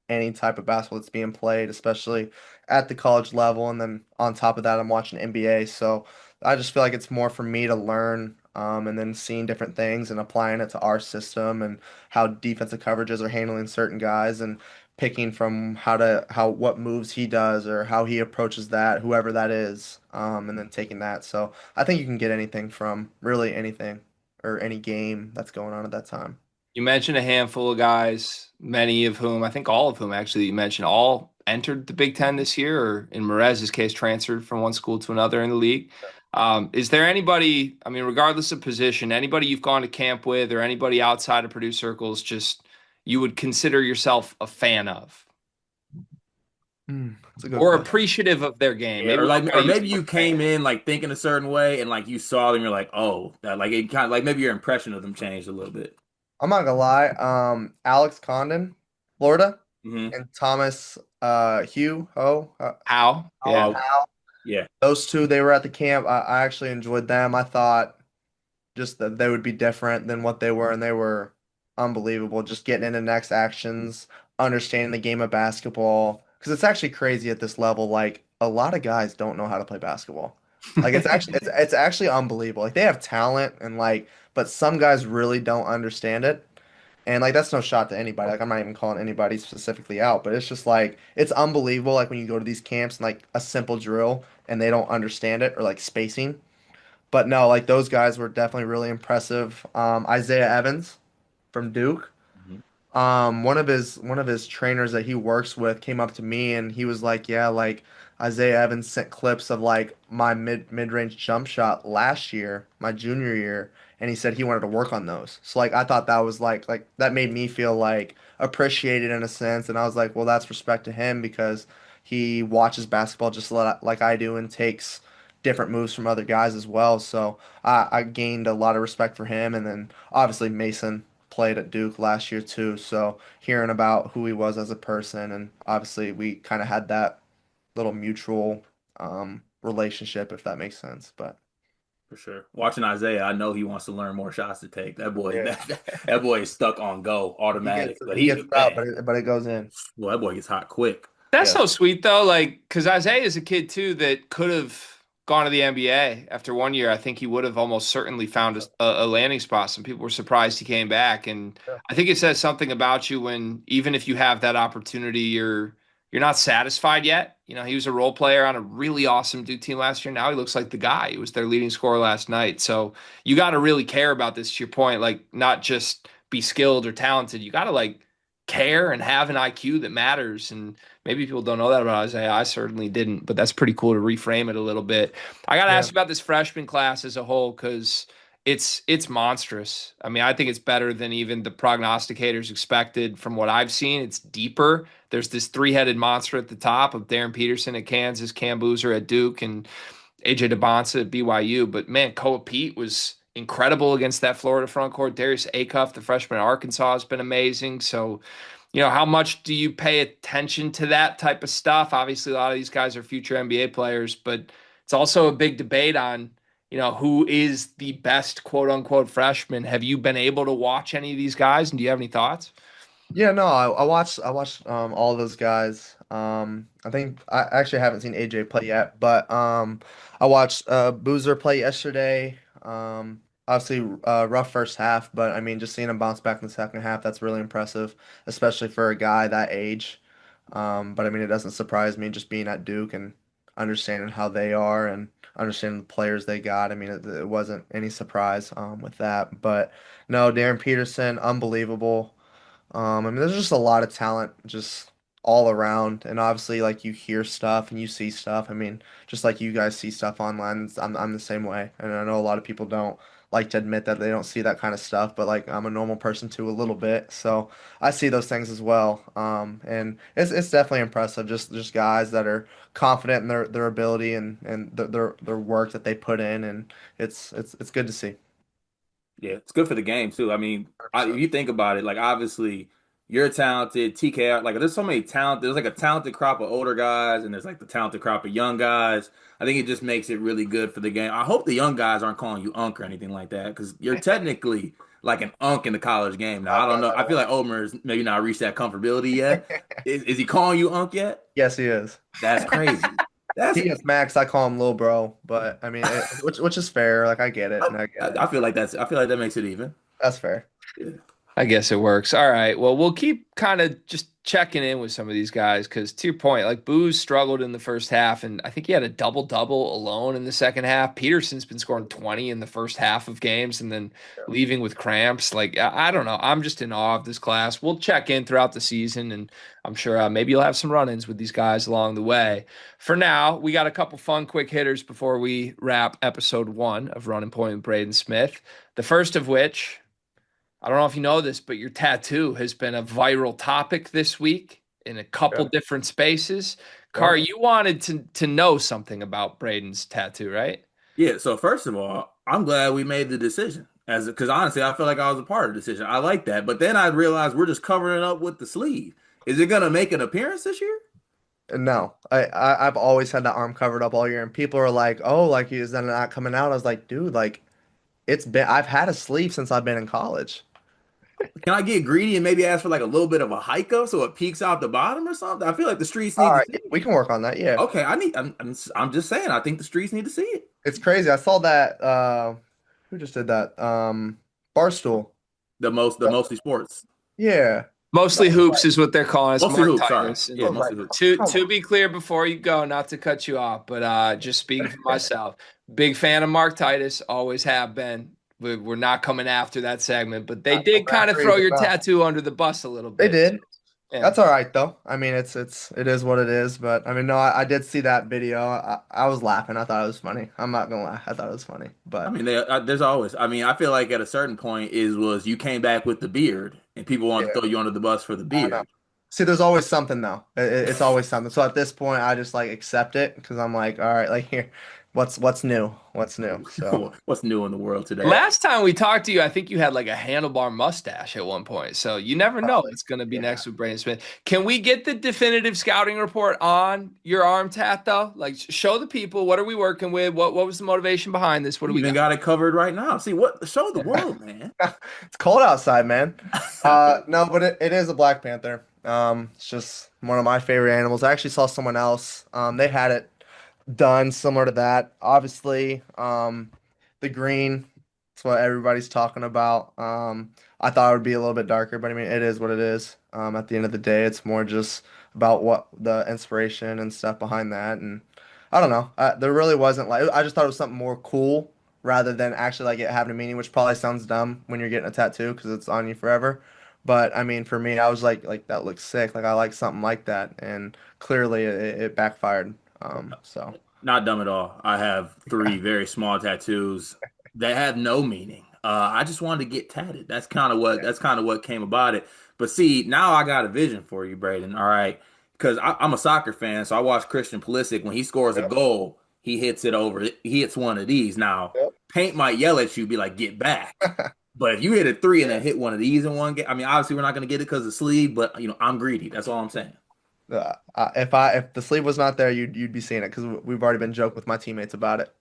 any type of basketball that's being played, especially at the college level. And then on top of that, I'm watching NBA. So I just feel like it's more for me to learn, and then seeing different things and applying it to our system and how defensive coverages are handling certain guys and picking from how what moves he does or how he approaches that, whoever that is, and then taking that. So I think you can get anything from really anything or any game that's going on at that time. You mentioned a handful of guys, many of whom, I think all of whom actually you mentioned, all entered the Big Ten this year, or in Merez's case, transferred from one school to another in the league. Is there anybody, I mean, regardless of position, anybody you've gone to camp with or anybody outside of Purdue circles, just you would consider yourself a fan of That's a good or question. appreciative of their game? Yeah, Maybe or we like, don't got or to use maybe the word you fan. came in like thinking a certain way, and like you saw them, you're like, oh, that like it kind of like maybe your impression of them changed a little bit. I'm not gonna lie. Alex Condon, Florida, Hmm. and Thomas Hugh Ho, How? Yeah. Oh, Hal. yeah, Those two, they were at the camp. I actually enjoyed them. I thought just that they would be different than what they were, and they were unbelievable. Just getting into next actions, understanding the game of basketball, because it's actually crazy at this level. Like a lot of guys don't know how to play basketball. Like it's actually unbelievable. Like they have talent and like, but some guys really don't understand it. And like that's no shot to anybody. Like I'm not even calling anybody specifically out, but it's just like it's unbelievable. Like when you go to these camps and like a simple drill and they don't understand it or like spacing. But no, like those guys were definitely really impressive. Isaiah Evans from Duke. Mhm. One of his trainers that he works with came up to me and he was like, "Yeah, like Isaiah Evans sent clips of like my mid-range jump shot last year, my junior year, and he said he wanted to work on those." So like I thought that was like that made me feel like appreciated in a sense, and I was like, "Well, that's respect to him because he watches basketball just like I do and takes different moves from other guys as well." So I gained a lot of respect for him, and then obviously Mason played at Duke last year too. So hearing about who he was as a person, and obviously we kind of had that little mutual relationship, if that makes sense. But For sure. Watching Isaiah, I know he wants to learn more shots to take. That boy, yeah, that boy is stuck on go he gets automatic. But he gets he, it out, man, but it goes in. well, that boy gets hot quick. That's Yeah, so sweet though, like because Isaiah is a kid too that could have gone to the NBA after one year. I think he would have almost certainly found a landing spot. Some people were surprised he came back, and yeah, I think it says something about you when even if you have that opportunity, you're not satisfied yet. You know, he was a role player on a really awesome Duke team last year. Now he looks like the guy. He was their leading scorer last night. So you got to really care about this. To your point, like not just be skilled or talented. You got to like care and have an IQ that matters and maybe people don't know that about Isaiah. I certainly didn't, but that's pretty cool to reframe it a little bit. I got to yeah. ask about this freshman class as a whole because it's monstrous. I mean, I think it's better than even the prognosticators expected from what I've seen. It's deeper. There's this three-headed monster at the top of Darren Peterson at Kansas, Cam Boozer at Duke, and AJ DeBonsa at BYU. But man, Koa Pete was incredible against that Florida front court. Darius Acuff, the freshman at Arkansas, has been amazing. So how much do you pay attention to that type of stuff? Obviously, a lot of these guys are future NBA players, but it's also a big debate on, who is the best quote unquote freshman. Have you been able to watch any of these guys and do you have any thoughts? Yeah, no, I watched all of those guys. I think I actually haven't seen AJ play yet, but I watched Boozer play yesterday. Obviously rough first half, but I mean just seeing him bounce back in the second half, that's really impressive, especially for a guy that age. But I mean, it doesn't surprise me just being at Duke and understanding how they are and understanding the players they got. I mean, it wasn't any surprise with that. But no, Darren Peterson, unbelievable. I mean, there's just a lot of talent just all around, and obviously, like you hear stuff and you see stuff. I mean, just like you guys see stuff online, I'm the same way, and I know a lot of people don't like to admit that they don't see that kind of stuff, but like I'm a normal person too, a little bit, so I see those things as well. And it's definitely impressive, just guys that are confident in their ability and their work that they put in, and it's good to see. Yeah, it's good for the game too. I mean, if 100%. you think about it, like obviously you're talented, TK, like there's so many talent. There's like a talented crop of older guys, and there's like the talented crop of young guys. I think it just makes it really good for the game. I hope the young guys aren't calling you Unk or anything like that, because you're technically like an Unk in the college game now. I don't know. I feel like Omar's maybe not reached that comfortability yet. Is he calling you Unk yet? Yes, he is. That's crazy. That's He is Max. I call him Lil Bro, but I mean, which is fair. Like I get it, I, and I get it. I feel like I feel like that makes it even. That's fair. Yeah. I guess it works. All right. Well, we'll keep kind of just checking in with some of these guys because, to your point, like Booze struggled in the first half, and I think he had a double double alone in the second half. Peterson's been scoring 20 in the first half of games and then leaving with cramps. Like, I don't know. I'm just in awe of this class. We'll check in throughout the season, and I'm sure maybe you'll have some run ins with these guys along the way. For now, we got a couple fun quick hitters before we wrap episode 1 of Running Point with Braden Smith. The first of which. I don't know if you know this, but your tattoo has been a viral topic this week in a couple Yeah. different spaces. Yeah. Car, you wanted to know something about Braden's tattoo, right? Yeah, so first of all, I'm glad we made the decision. As because honestly, I feel like I was a part of the decision. I like that. But then I realized we're just covering it up with the sleeve. Is it gonna make an appearance this year? No, I've always had that arm covered up all year, and people are like, "Oh, like is that not coming out?" I was like, "Dude, like it's been. I've had a sleeve since I've been in college." Can I get greedy and maybe ask for like a little bit of a hike up so it peeks out the bottom or something? I feel like the streets All need to right, see yeah, it. we can work on that. Yeah, Okay, I'm just saying, I think the streets need to see it. it's crazy. I saw that. Who just did that? Barstool. The mostly sports. Yeah, I Mostly was hoops like, is what they're calling us, Mostly Mark hoops, sorry. Titus. I Yeah, And was like, mostly hoops. come to on. be clear before you go, not to cut you off, but just speaking for myself, big fan of Mark Titus, always have been. We're not coming after that segment, but they No did kind of throw reason, your no. tattoo under the bus a little They bit. did. Yeah. That's all right though. I mean, it is what it is. But I mean, no, I did see that video. I was laughing. I thought it was funny. I'm not gonna lie. I thought it was funny. I But mean, there's always. I mean, I feel like at a certain point was you came back with the beard, and people wanted to yeah, throw you under the bus for the I know. beard. See, there's always something though. It's always something. So at this point, I just like accept it because I'm like, all right, like here, what's new? What's new? So What's new in the world today? Last time we talked to you, I think you had like a handlebar mustache at one point. So you never know probably, what's going to be yeah. next with Braden Smith. Can we get the definitive scouting report on your arm tat though? Like show the people what are we working with? What was the motivation behind this? What do You we even got? got it covered right now. See what? Show the world, man. It's cold outside, man. No, but it is a Black Panther. It's just one of my favorite animals. I actually saw someone else. They had it done similar to that. Obviously, the green. That's what everybody's talking about. I thought it would be a little bit darker, but I mean, it is what it is. At the end of the day, it's more just about what the inspiration and stuff behind that. And I don't know. There really wasn't like I just thought it was something more cool rather than actually like it having a meaning, which probably sounds dumb when you're getting a tattoo because it's on you forever. But I mean, for me, I was like that looks sick. Like I like something like that, and clearly it backfired. So. Not dumb at all. I have three very small tattoos that have no meaning. I just wanted to get tatted. That's kind of what came about it. But see, now I got a vision for you, Braden. All right, because I'm a soccer fan, so I watch Christian Pulisic. When he scores a Yep. goal, he hits it over. He hits one of these. Now, Yep. Paint might yell at you, be like, "Get back." But if you hit a three and Yeah. then hit one of these in one game, I mean, obviously we're not going to get it because of sleeve, but I'm greedy. That's all I'm saying. If the sleeve was not there, you'd be seeing it because we've already been joking with my teammates about it.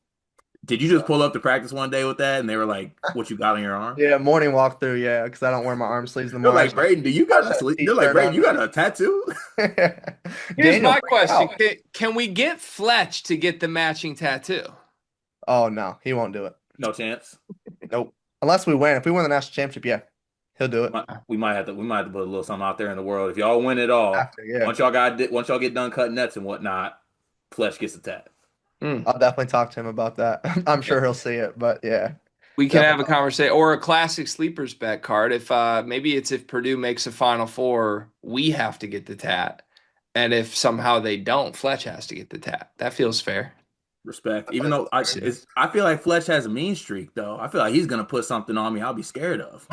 Did you just So pull up to practice one day with that, and they were like, "What you got on your arm?" yeah, morning walkthrough, yeah, because I don't wear my arm sleeves no They're more. like, Braden, do you I got just a had a sleeve? They're like, t-shirt Braden, on. you got a tattoo? Here's Daniel, my bring it question. out. Can we get Fletch to get the matching tattoo? Oh no, he won't do it. No chance. Nope. Unless we win. If we win the national championship, yeah. He'll do it. We might have to put a little something out there in the world. If y'all win it all, After, yeah. once y'all get done cutting nets and whatnot, Fletch gets a tat. Hmm. I'll definitely talk to him about that. I'm sure he'll see it, but yeah, We can have a definitely. conversation or a classic sleepers bet card. If maybe it's if Purdue makes a Final Four, we have to get the tat, and if somehow they don't, Fletch has to get the tat. That feels fair. Respect. That's Even though Yeah. I feel like Fletch has a mean streak though. I feel like he's gonna put something on me I'll be scared of.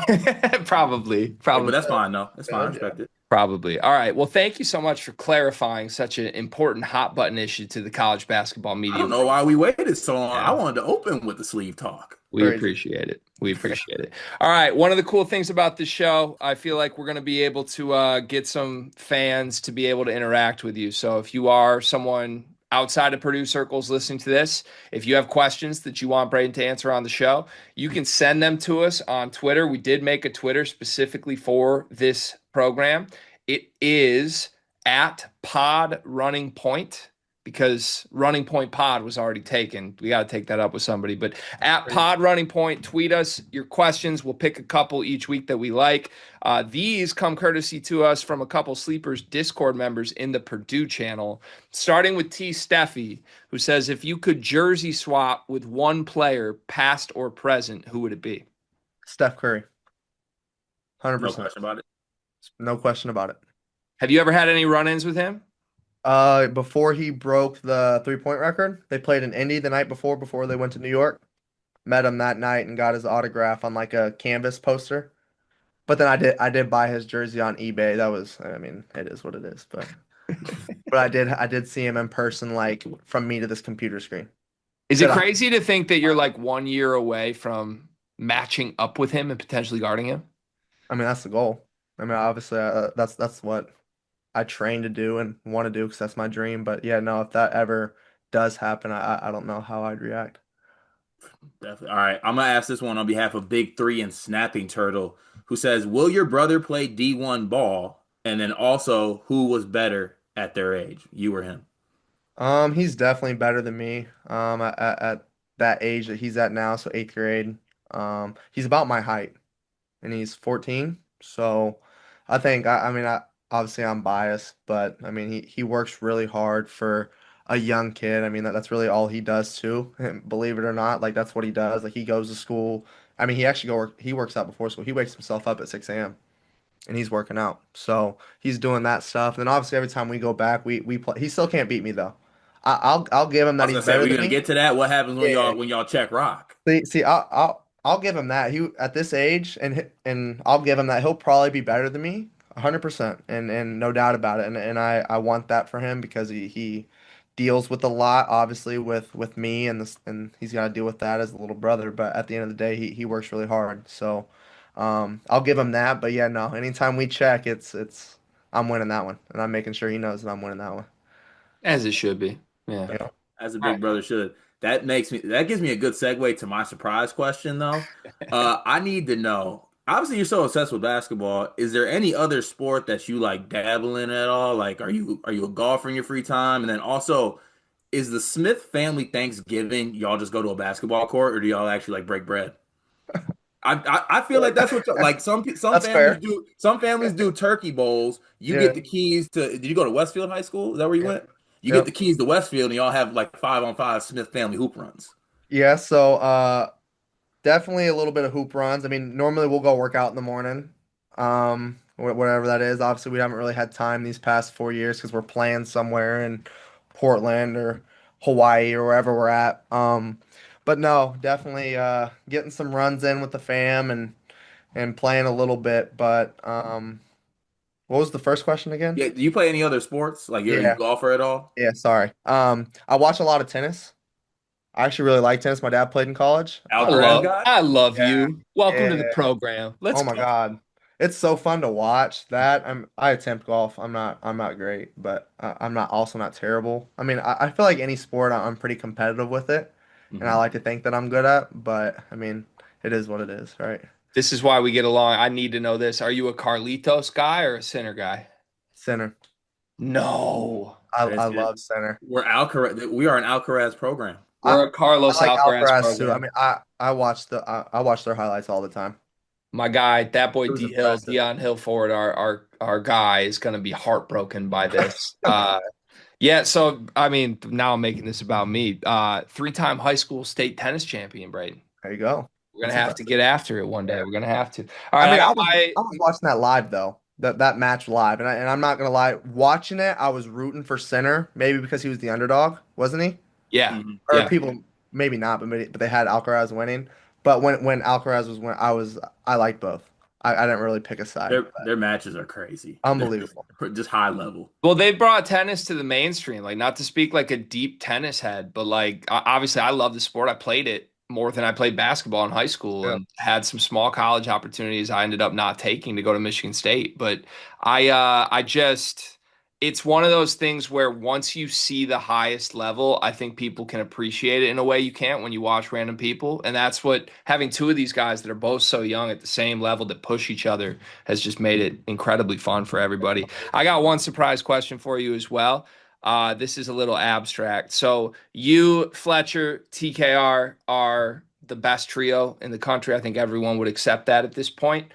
Probably, Hey, but probably. that's fine though. That's fine. I good. respect Yeah. it. Probably. All right. Well, thank you so much for clarifying such an important hot button issue to the college basketball I media don't know world. why we waited so long. I Yeah. wanted to open with the sleeve talk. We Crazy. appreciate it. We appreciate it. All right. One of the cool things about this show, I feel like we're going to be able to get some fans to be able to interact with you. So if you are someone outside of Purdue circles listening to this, if you have questions that you want Braden to answer on the show, you can send them to us on Twitter. We did make a Twitter specifically for this program. It is at Pod Running Point because Running Point Pod was already taken. We got to take that up with somebody. But at Crazy. Pod Running Point, tweet us your questions. We'll pick a couple each week that we like. These come courtesy to us from a couple Sleepers Discord members in the Purdue channel, starting with T. Steffi, who says, if you could jersey swap with one player, past or present, who would it be? Steph Curry, No 100%. question about it. No question about it. Have you ever had any run-ins with him? Before he broke the 3-point record, they played in Indy the night before they went to New York. Met him that night and got his autograph on like a canvas poster. But then I did buy his jersey on eBay. That was, I mean, it is what it is. But I did see him in person, like from me to this computer screen. Is it Said, crazy to think that you're like 1 year away from matching up with him and potentially guarding him? I mean, that's the goal. I mean, obviously, that's what I train to do and want to do because that's my dream. But yeah, no, if that ever does happen, I don't know how I'd react. Definitely. All right. I'm gonna ask this one on behalf of Big Three and Snapping Turtle, who says, will your brother play D1 ball? And then also, who was better at their age? You or him? He's definitely better than me. At that age that he's at now, so eighth grade. He's about my height, and he's 14. So, I think I mean, obviously I'm biased, but I mean, he works really hard for a young kid. I mean, that's really all he does too. And believe it or not, like that's what he does. Like he goes to school. I mean, he actually he works out before school. He wakes himself up at 6 a.m. and he's working out. So he's doing that stuff. And then obviously every time we go back, we play. He still can't beat me though. I'll give him I that was he's gonna say, better we're than gonna me. get to that. What happens when Yeah. y'all check rock? See, I'll give him that. He at this age, and I'll give him that. He'll probably be better than me, 100%, and no doubt about it. And I want that for him because he deals with a lot, obviously with me and he's got to deal with that as a little brother. But at the end of the day, he works really hard. So, I'll give him that. But yeah, no. Anytime we check, it's I'm winning that one, and I'm making sure he knows that I'm winning that one. As it should be. Yeah. You know, As a All big brother should. That gives me a good segue to my surprise question though. I need to know. Obviously, you're so obsessed with basketball. Is there any other sport that you like dabble in at all? Like, are you a golfer in your free time? And then also, is the Smith family Thanksgiving y'all just go to a basketball court, or do y'all actually like break bread? I feel like that's what like some that's families fair. do. Some families do turkey bowls. You get Yeah. the keys to. Did you go to Westfield High School? Is that where you Yep. went? You get the Yep. keys to Westfield, and y'all have like 5-on-5 Smith family hoop runs. Yeah. So, definitely a little bit of hoop runs. I mean, normally we'll go work out in the morning, whatever that is. Obviously, we haven't really had time these past 4 years because we're playing somewhere in Portland or Hawaii or wherever we're at. But no, definitely getting some runs in with the fam and playing a little bit. But what was the first question again? Yeah. Do you play any other sports? Like, are you a Yeah, golfer at all? yeah. Sorry. I watch a lot of tennis. I actually really like tennis. My dad played in college. Alcaraz guy? I love Yeah, you. Welcome to the yeah. program. Let's Oh my go. God. It's so fun to watch that. I attempt golf. I'm not great, but I'm not also not terrible. I mean, I feel like any sport I'm pretty competitive with it, and I Mhm. like to think that I'm good at, but I mean, it is what it is, right? This is why we get along. I need to know this. Are you a Carlitos guy or a center guy? Center. No. I Listen, love center. we're Alcaraz. We are an Alcaraz program. I We're a I Carlos like Alcaraz Alcaraz too. I program. mean, I watch their highlights all the time. My guy, that boy It was D Hill, impressive. Dion Hill forward, our guy is going to be heartbroken by this. Yeah, so I mean, now I'm making this about me. Three-time high school state tennis champion, Braden. There you go. We're gonna That's have to impressive. get after it one day. We're gonna have to. All I right, I mean, got I was my I was watching that live though. That match live, and I'm not gonna lie, watching it, I was rooting for Sinner, maybe because he was the underdog, wasn't he? yeah, Mhm. Or yeah. people maybe not, but they had Alcaraz winning. But when Alcaraz was winning, I liked both. I didn't really pick a side. Their matches are crazy. They're Unbelievable. just high level. Well, they brought tennis to the mainstream. Like, not to speak like a deep tennis head, but like obviously, I love the sport. I played it more than I played basketball in high school, Yeah. and had some small college opportunities I ended up not taking to go to Michigan State. But I just it's one of those things where once you see the highest level, I think people can appreciate it in a way you can't when you watch random people. And that's what having two of these guys that are both so young at the same level that push each other has just made it incredibly fun for everybody. I got one surprise question for you as well. This is a little abstract. So you, Fletcher, TKR are the best trio in the country. I think everyone would accept that at this point.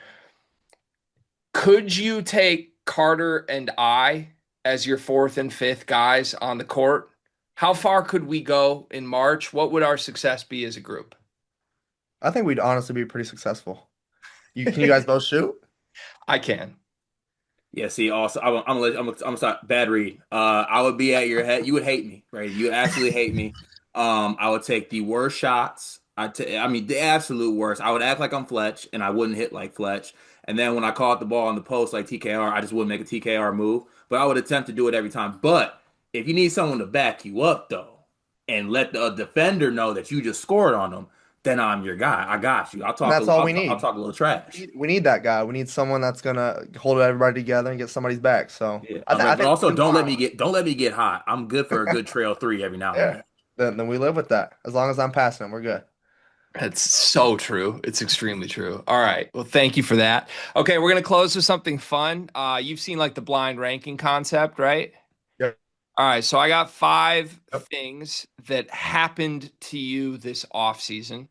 Could you take Carter and I as your fourth and fifth guys on the court? How far could we go in March? What would our success be as a group? I think we'd honestly be pretty successful. Can you guys both shoot? I can. Yeah, see, also, I'm sorry, bad read. I would be at your head. You would hate me, right? You would absolutely hate me. I would take the worst shots. I mean, the absolute worst. I would act like I'm Fletch, and I wouldn't hit like Fletch. And then when I caught the ball on the post like TKR, I just wouldn't make a TKR move. But I would attempt to do it every time. But if you need someone to back you up, though, and let the defender know that you just scored on them, then I'm your guy. I got you. And that's all we I'll need. talk a little trash. We need that guy. We need someone that's gonna hold everybody together and get somebody's back. So Yeah, I but think also we do fine. don't let me get hot. I'm good for a good trail three every now and Yeah. then. Then we live with that. As long as I'm passing him, we're good. That's so true. It's extremely true. All right. Well, thank you for that. Okay, we're gonna close with something fun. You've seen like the blind ranking concept, right? Yep. All right. So I got five Yep. things that happened to you this off season,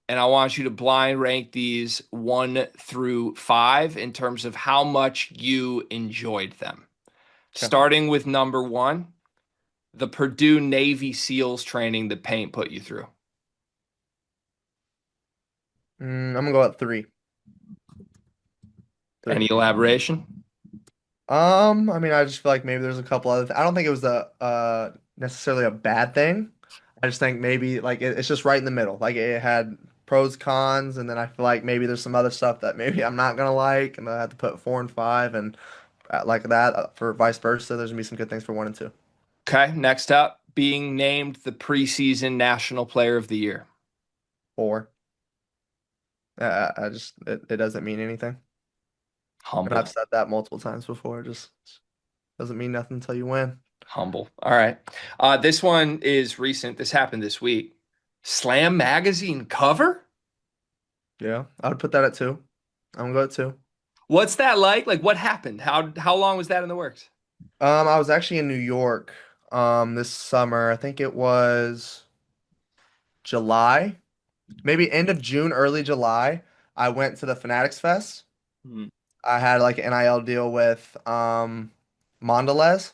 and I want you to blind rank these 1 through 5 in terms of how much you enjoyed them. Okay. Starting with number one, the Purdue Navy SEALs training that Paint put you through. I'm gonna go at three. Three. Any elaboration? I mean, I just feel like maybe there's a couple other. I don't think it was a necessarily a bad thing. I just think maybe like it's just right in the middle. Like it had pros, cons, and then I feel like maybe there's some other stuff that maybe I'm not gonna like, and I have to put 4 and 5, and like that for vice versa. There's gonna be some good things for 1 and 2. Okay, next up, being named the preseason National Player of the Year. 4. I just it doesn't mean anything, and Humble, I've said that multiple times before. It just doesn't mean nothing until you win. humble. All right. This one is recent. This happened this week. Slam magazine cover? Yeah, I would put that at 2. I'm gonna go at 2. What's that like? Like what happened? How long was that in the works? I was actually in New York this summer. I think it was July, maybe end of June, early July. I went to the Fanatics Fest. Mhm. I had like an NIL deal with Mondelez,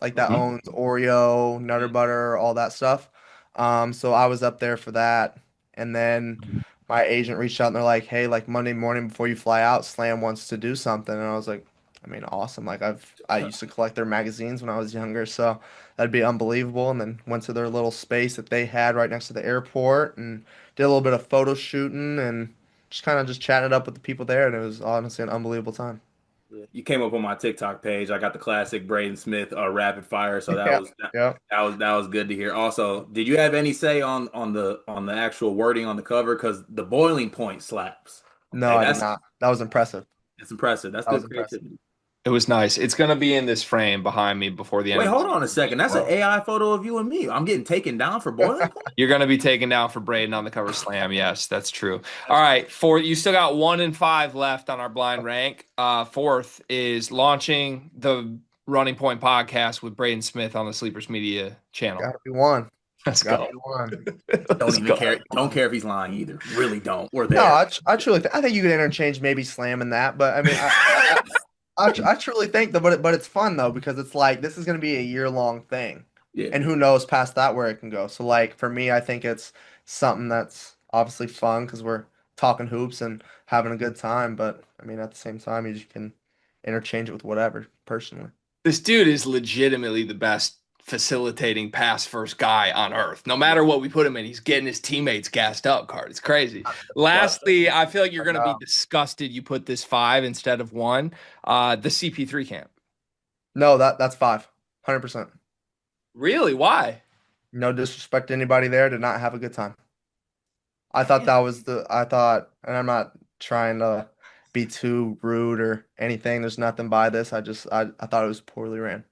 like that Mhm. owns Oreo, Nutter Butter, all that stuff. So I was up there for that, and then my agent reached out and they're like, "Hey, like Monday morning before you fly out, Slam wants to do something." And I was like, "I mean, awesome! Like I used to collect their magazines when I was younger, so that'd be unbelievable." And then went to their little space that they had right next to the airport and did a little bit of photo shooting and just kind of just chatted up with the people there, and it was honestly an unbelievable time. Yeah. You came up on my TikTok page. I got the classic Braden Smith rapid fire, so Yeah, yeah. that was good to hear. Also, did you have any say on the actual wording on the cover? Because the boiling point slaps. No, Okay, I did not. That was impressive. that's impressive. That's That was good impressive. creativity. It was nice. It's gonna be in this frame behind me before the end Wait, of the hold on a season as second. That's an well. AI photo of you and me. I'm getting taken down for boiling point. You're gonna be taken down for Braden on the cover slam. Yes, that's true. All That's right, four. You still got 1 and 5 left on our blind rank. Fourth is launching the Running Point podcast with Braden Smith on the Sleepers Media channel. Gotta be one. Let's Got to go. be one. Don't Let's even go. care. Don't care if he's lying either. Really don't. We're No, there. I truly I think you could interchange maybe slam and that, but I mean, I truly think that, but it's fun though because it's like this is going to be a year-long thing, Yeah. and who knows past that where it can go. So like for me, I think it's something that's obviously fun because we're talking hoops and having a good time. But I mean, at the same time, you just can interchange it with whatever personally. This dude is legitimately the best facilitating pass first guy on earth. No matter what we put him in, he's getting his teammates gassed up, Card. It's crazy. But Lastly, I feel like you're I going to be know. disgusted you put this 5 instead of 1. The CP3 camp. No, that's 100%. Really? Why? No disrespect to anybody there. Did not have a good time. I thought Man. that was I thought, and I'm not trying to be too rude or anything. There's nothing by this. I thought it was poorly ran.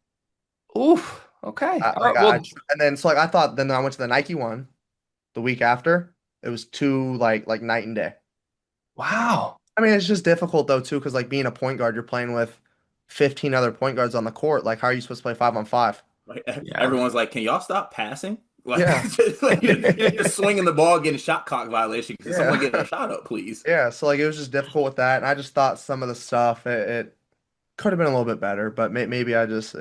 Oof. Okay. I, All like right. Well, and then so like I thought then I went to the Nike one the week after. It was too like night and day. wow. I mean, it's just difficult though too, because like being a point guard, you're playing with 15 other point guards on the court. Like, how are you supposed to play 5-on-5? like, Yeah. everyone's like, "Can y'all stop passing?" Like, Yeah, like you're swinging the ball, getting shot clock violation. Can someone get a yeah, shot up, please? yeah. So like it was just difficult with that, and I just thought some of the stuff it could have been a little bit better, but maybe it was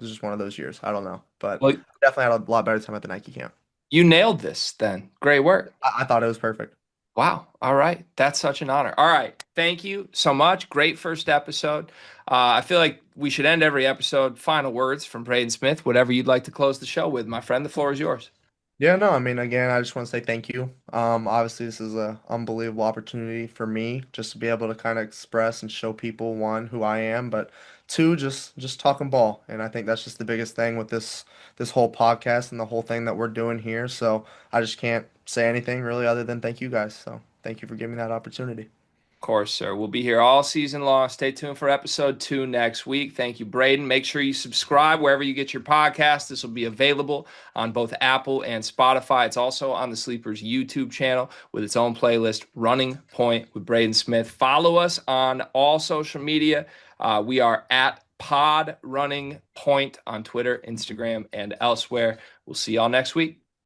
just one of those years. I don't know, but Well, definitely had a lot better time at the Nike camp. you nailed this then. Great work. I thought it was perfect. Wow. All right. That's such an honor. All right. Thank you so much. Great first episode. I feel like we should end every episode. Final words from Braden Smith, whatever you'd like to close the show with, my friend. The floor is yours. Yeah, no, I mean, again, I just want to say thank you. Obviously, this is a unbelievable opportunity for me just to be able to kind of express and show people one who I am, but two, just talking ball. And I think that's just the biggest thing with this whole podcast and the whole thing that we're doing here. So I just can't say anything really other than thank you guys. So thank you for giving me that opportunity. Of course, sir. We'll be here all season long. Stay tuned for episode 2 next week. Thank you, Braden. Make sure you subscribe wherever you get your podcast. This will be available on both Apple and Spotify. It's also on the Sleepers YouTube channel with its own playlist, Running Point with Braden Smith. Follow us on all social media. We are at Pod Running Point on Twitter, Instagram, and elsewhere. We'll see y'all next week.